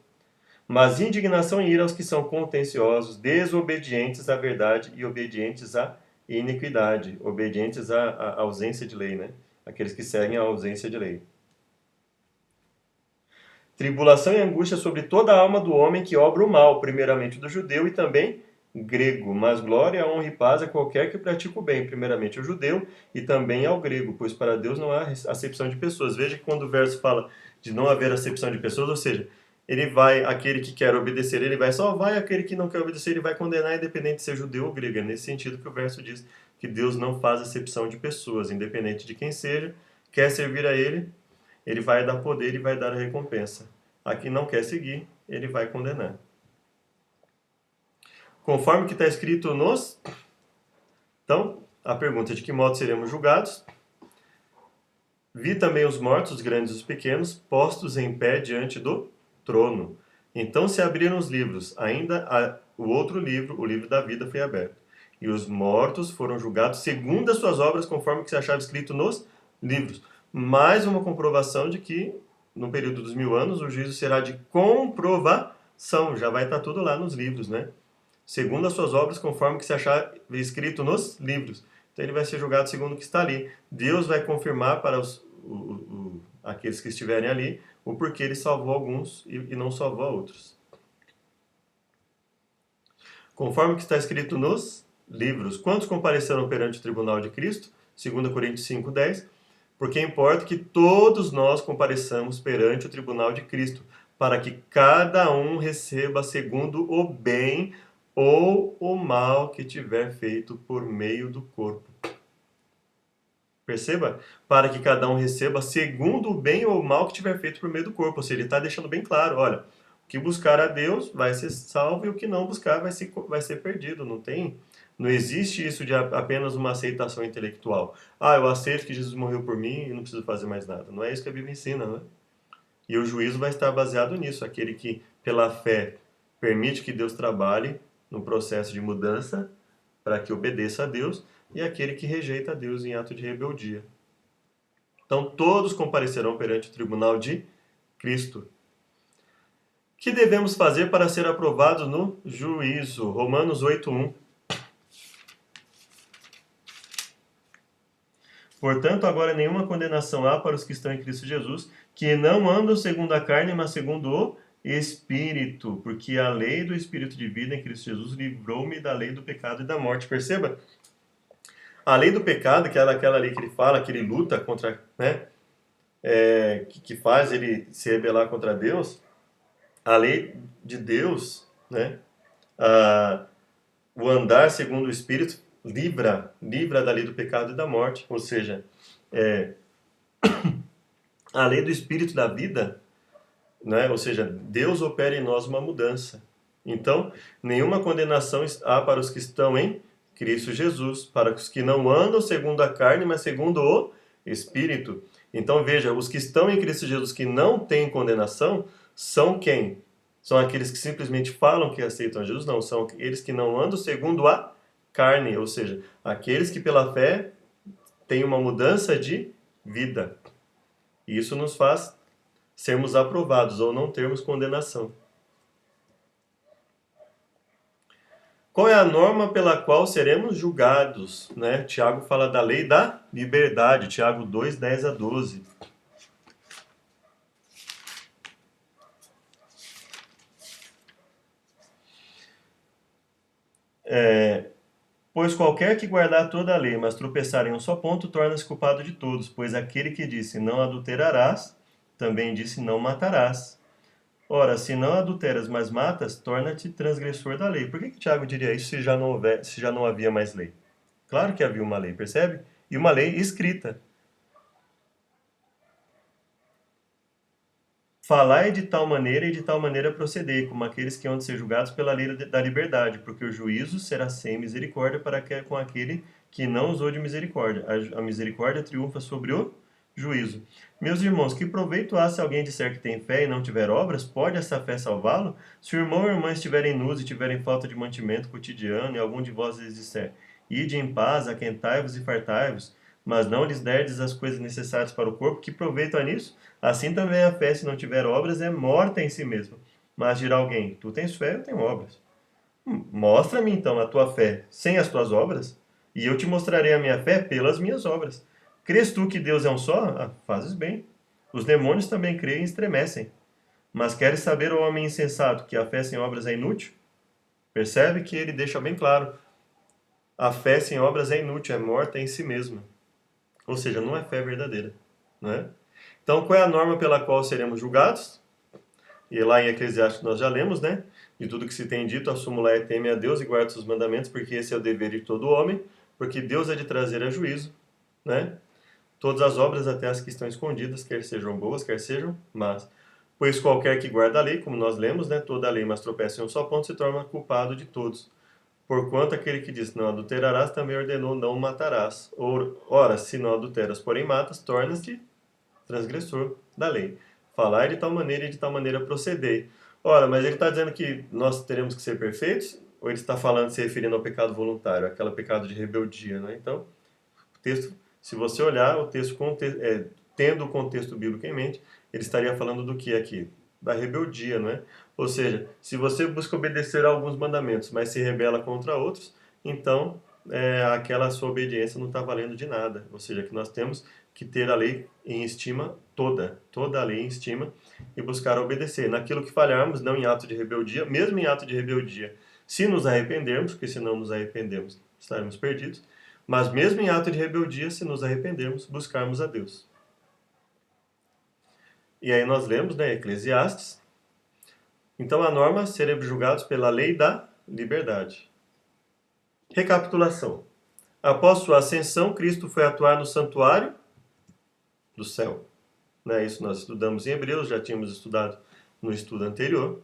Mas indignação e ira aos que são contenciosos, desobedientes à verdade e obedientes à iniquidade, obedientes à ausência de lei, né? Aqueles que seguem a ausência de lei. Tribulação e angústia sobre toda a alma do homem que obra o mal, primeiramente do judeu e também grego, mas glória, honra e paz a qualquer que pratica o bem, primeiramente ao judeu e também ao grego, pois para Deus não há acepção de pessoas. Veja que quando o verso fala de não haver acepção de pessoas, ou seja, ele vai, aquele que quer obedecer, ele vai salvar, e aquele que não quer obedecer, ele vai condenar, independente de ser judeu ou grego. É nesse sentido que o verso diz que Deus não faz acepção de pessoas, independente de quem seja, quer servir a ele, ele vai dar poder e vai dar a recompensa. A quem não quer seguir, ele vai condenar. Conforme que está escrito nos... Então, a pergunta é de que modo seremos julgados? Vi também os mortos, os grandes e os pequenos, postos em pé diante do trono. Então se abriram os livros, ainda o outro livro, o livro da vida, foi aberto. E os mortos foram julgados segundo as suas obras, conforme que se achava escrito nos livros. Mais uma comprovação de que, no período dos 1000 anos, o juízo será de comprovação. Já vai estar tudo lá nos livros, né? Segundo as suas obras, conforme que se achar escrito nos livros. Então ele vai ser julgado segundo o que está ali. Deus vai confirmar para aqueles que estiverem ali o porquê ele salvou alguns e não salvou outros. Conforme que está escrito nos livros. Quantos compareceram perante o tribunal de Cristo? 2 Coríntios 5:10. Porque importa que todos nós compareçamos perante o tribunal de Cristo, para que cada um receba segundo o bem ou o mal que tiver feito por meio do corpo. Perceba? Para que cada um receba segundo o bem ou o mal que tiver feito por meio do corpo. Ou seja, ele está deixando bem claro, olha, o que buscar a Deus vai ser salvo e o que não buscar vai ser perdido. Não existe isso de apenas uma aceitação intelectual. Ah, eu aceito que Jesus morreu por mim e não preciso fazer mais nada. Não é isso que a Bíblia ensina, né? E o juízo vai estar baseado nisso. Aquele que, pela fé, permite que Deus trabalhe no processo de mudança para que obedeça a Deus, e aquele que rejeita a Deus em ato de rebeldia. Então, todos comparecerão perante o tribunal de Cristo. O que devemos fazer para ser aprovados no juízo? Romanos 8:1. Portanto, agora nenhuma condenação há para os que estão em Cristo Jesus, que não andam segundo a carne, mas segundo o Espírito, porque a lei do Espírito de vida em Cristo Jesus livrou-me da lei do pecado e da morte. Perceba? A lei do pecado, que é aquela lei que ele fala, que ele luta contra, né? Que faz ele se rebelar contra Deus. A lei de Deus, né? O andar segundo o Espírito livra da lei do pecado e da morte. Ou seja, a lei do Espírito da vida, né? Ou seja, Deus opera em nós uma mudança. Então, nenhuma condenação há para os que estão em Cristo Jesus, para os que não andam segundo a carne, mas segundo o Espírito. Então veja, os que estão em Cristo Jesus que não têm condenação, são quem? São aqueles que simplesmente falam que aceitam Jesus? Não, são aqueles que não andam segundo a carne, ou seja, aqueles que pela fé têm uma mudança de vida. E isso nos faz sermos aprovados ou não termos condenação. Qual é a norma pela qual seremos julgados? Né? Tiago fala da lei da liberdade, Tiago 2:10-12. Pois qualquer que guardar toda a lei, mas tropeçar em um só ponto, torna-se culpado de todos. Pois aquele que disse não adulterarás, também disse não matarás. Ora, se não adulteras, mas matas, torna-te transgressor da lei. Por que Tiago diria isso se já não havia mais lei? Claro que havia uma lei, percebe? E uma lei escrita. Falai de tal maneira e de tal maneira procedei, como aqueles que hão de ser julgados pela lei da liberdade, porque o juízo será sem misericórdia com aquele que não usou de misericórdia. A misericórdia triunfa sobre o juízo. Meus irmãos, que proveito há se alguém disser que tem fé e não tiver obras? Pode essa fé salvá-lo? Se o irmão ou irmã estiverem nus e tiverem falta de mantimento cotidiano, e algum de vós lhes disser, ide em paz, aquentai-vos e fartai-vos, mas não lhes derdes as coisas necessárias para o corpo, que proveito há nisso? Assim também a fé, se não tiver obras, é morta em si mesma. Mas dirá alguém, tu tens fé, eu tenho obras. Mostra-me então a tua fé sem as tuas obras, e eu te mostrarei a minha fé pelas minhas obras. Crês tu que Deus é um só? Ah, fazes bem. Os demônios também creem e estremecem. Mas queres saber, ó homem insensato, que a fé sem obras é inútil? Percebe que ele deixa bem claro, a fé sem obras é inútil, é morta em si mesma. Ou seja, não é fé verdadeira, né? Então, qual é a norma pela qual seremos julgados? E lá em Eclesiastes nós já lemos, né? De tudo que se tem dito, a súmula é: teme a Deus e guarde seus mandamentos, porque esse é o dever de todo homem, porque Deus é de trazer a juízo, né? Todas as obras, até as que estão escondidas, quer sejam boas, quer sejam más. Pois qualquer que guarda a lei, como nós lemos, né? Toda a lei, mas tropeça em um só ponto, se torna culpado de todos. Porquanto aquele que diz: não adulterarás, também ordenou: não matarás. Ora, se não adulteras, porém matas, tornas-te transgressor da lei. Falar de tal maneira e de tal maneira proceder. Ora, mas ele está dizendo que nós teremos que ser perfeitos? Ou ele está falando, se referindo ao pecado voluntário, aquele pecado de rebeldia, né? Então, o texto, se você olhar o texto tendo o contexto bíblico em mente, ele estaria falando do que aqui? Da rebeldia, não é? Ou seja, se você busca obedecer a alguns mandamentos, mas se rebela contra outros, então aquela sua obediência não está valendo de nada. Ou seja, que nós temos que ter a lei em estima toda a lei em estima, e buscar obedecer. Naquilo que falharmos, não em ato de rebeldia, mesmo em ato de rebeldia, se nos arrependermos, porque se não nos arrependermos, estaremos perdidos, mas mesmo em ato de rebeldia, se nos arrependermos, buscarmos a Deus. E aí nós lemos, né, Eclesiastes. Então a norma, seremos julgados pela lei da liberdade. Recapitulação. Após sua ascensão, Cristo foi atuar no santuário do céu. Né? Isso nós estudamos em Hebreus, já tínhamos estudado no estudo anterior.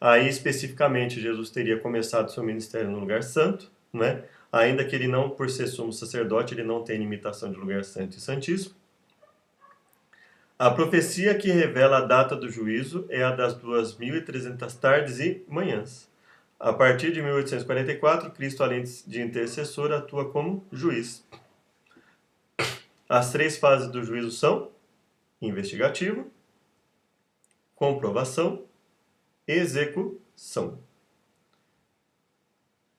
Aí, especificamente, Jesus teria começado seu ministério no lugar santo, né? Ainda que ele não, por ser sumo sacerdote, ele não tem limitação de lugar santo e santíssimo. A profecia que revela a data do juízo é a das 2.300 tardes e manhãs. A partir de 1844, Cristo, além de intercessor, atua como juiz. As 3 fases do juízo são: investigativo, comprovação, execução.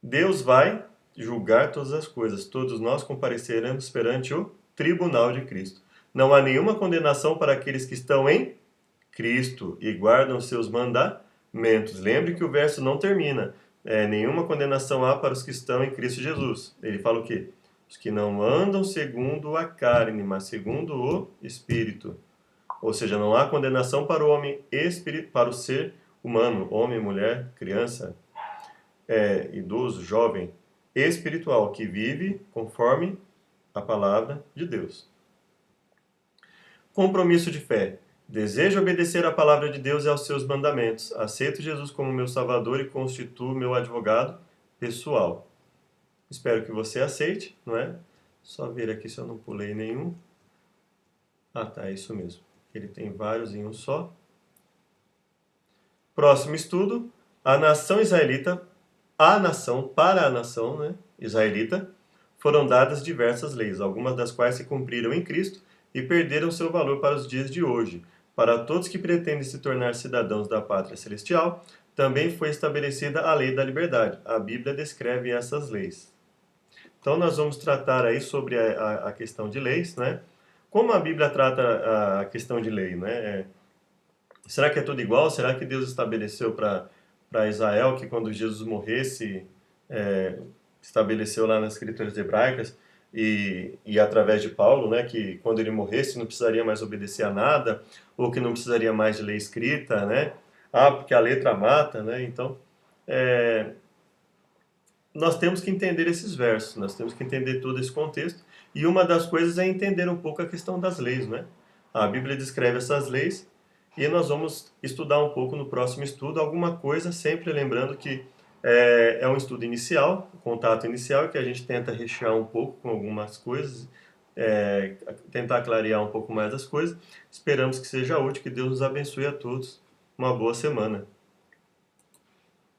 Deus vai julgar todas as coisas. Todos nós compareceremos perante o tribunal de Cristo. Não há nenhuma condenação para aqueles que estão em Cristo e guardam seus mandamentos. Lembre que o verso não termina. Nenhuma condenação há para os que estão em Cristo Jesus. Ele fala o quê? Os que não andam segundo a carne, mas segundo o Espírito. Ou seja, não há condenação para o homem para o ser humano, homem, mulher, criança, idoso, jovem, espiritual, que vive conforme a palavra de Deus. Compromisso de fé. Desejo obedecer à palavra de Deus e aos seus mandamentos. Aceito Jesus como meu Salvador e constituo meu advogado pessoal. Espero que você aceite, não é? Só ver aqui se eu não pulei nenhum. Ah, tá, é isso mesmo. Ele tem vários em um só. Próximo estudo. A nação israelita, para a nação, né, israelita, foram dadas diversas leis, algumas das quais se cumpriram em Cristo e perderam seu valor para os dias de hoje. Para todos que pretendem se tornar cidadãos da pátria celestial, também foi estabelecida a lei da liberdade. A Bíblia descreve essas leis. Então nós vamos tratar aí sobre a questão de leis, né? Como a Bíblia trata a questão de lei, né? Será que é tudo igual? Será que Deus estabeleceu para Israel que quando Jesus morresse, estabeleceu lá nas escrituras hebraicas e através de Paulo, né, que quando ele morresse não precisaria mais obedecer a nada, ou que não precisaria mais de lei escrita, né? Ah, porque a letra mata, né? Então, nós temos que entender esses versos, nós temos que entender todo esse contexto, e uma das coisas é entender um pouco a questão das leis, né? A Bíblia descreve essas leis, e nós vamos estudar um pouco no próximo estudo alguma coisa, sempre lembrando que é um estudo inicial, contato inicial, que a gente tenta rechear um pouco com algumas coisas, tentar clarear um pouco mais as coisas. Esperamos que seja útil, que Deus nos abençoe a todos. Uma boa semana.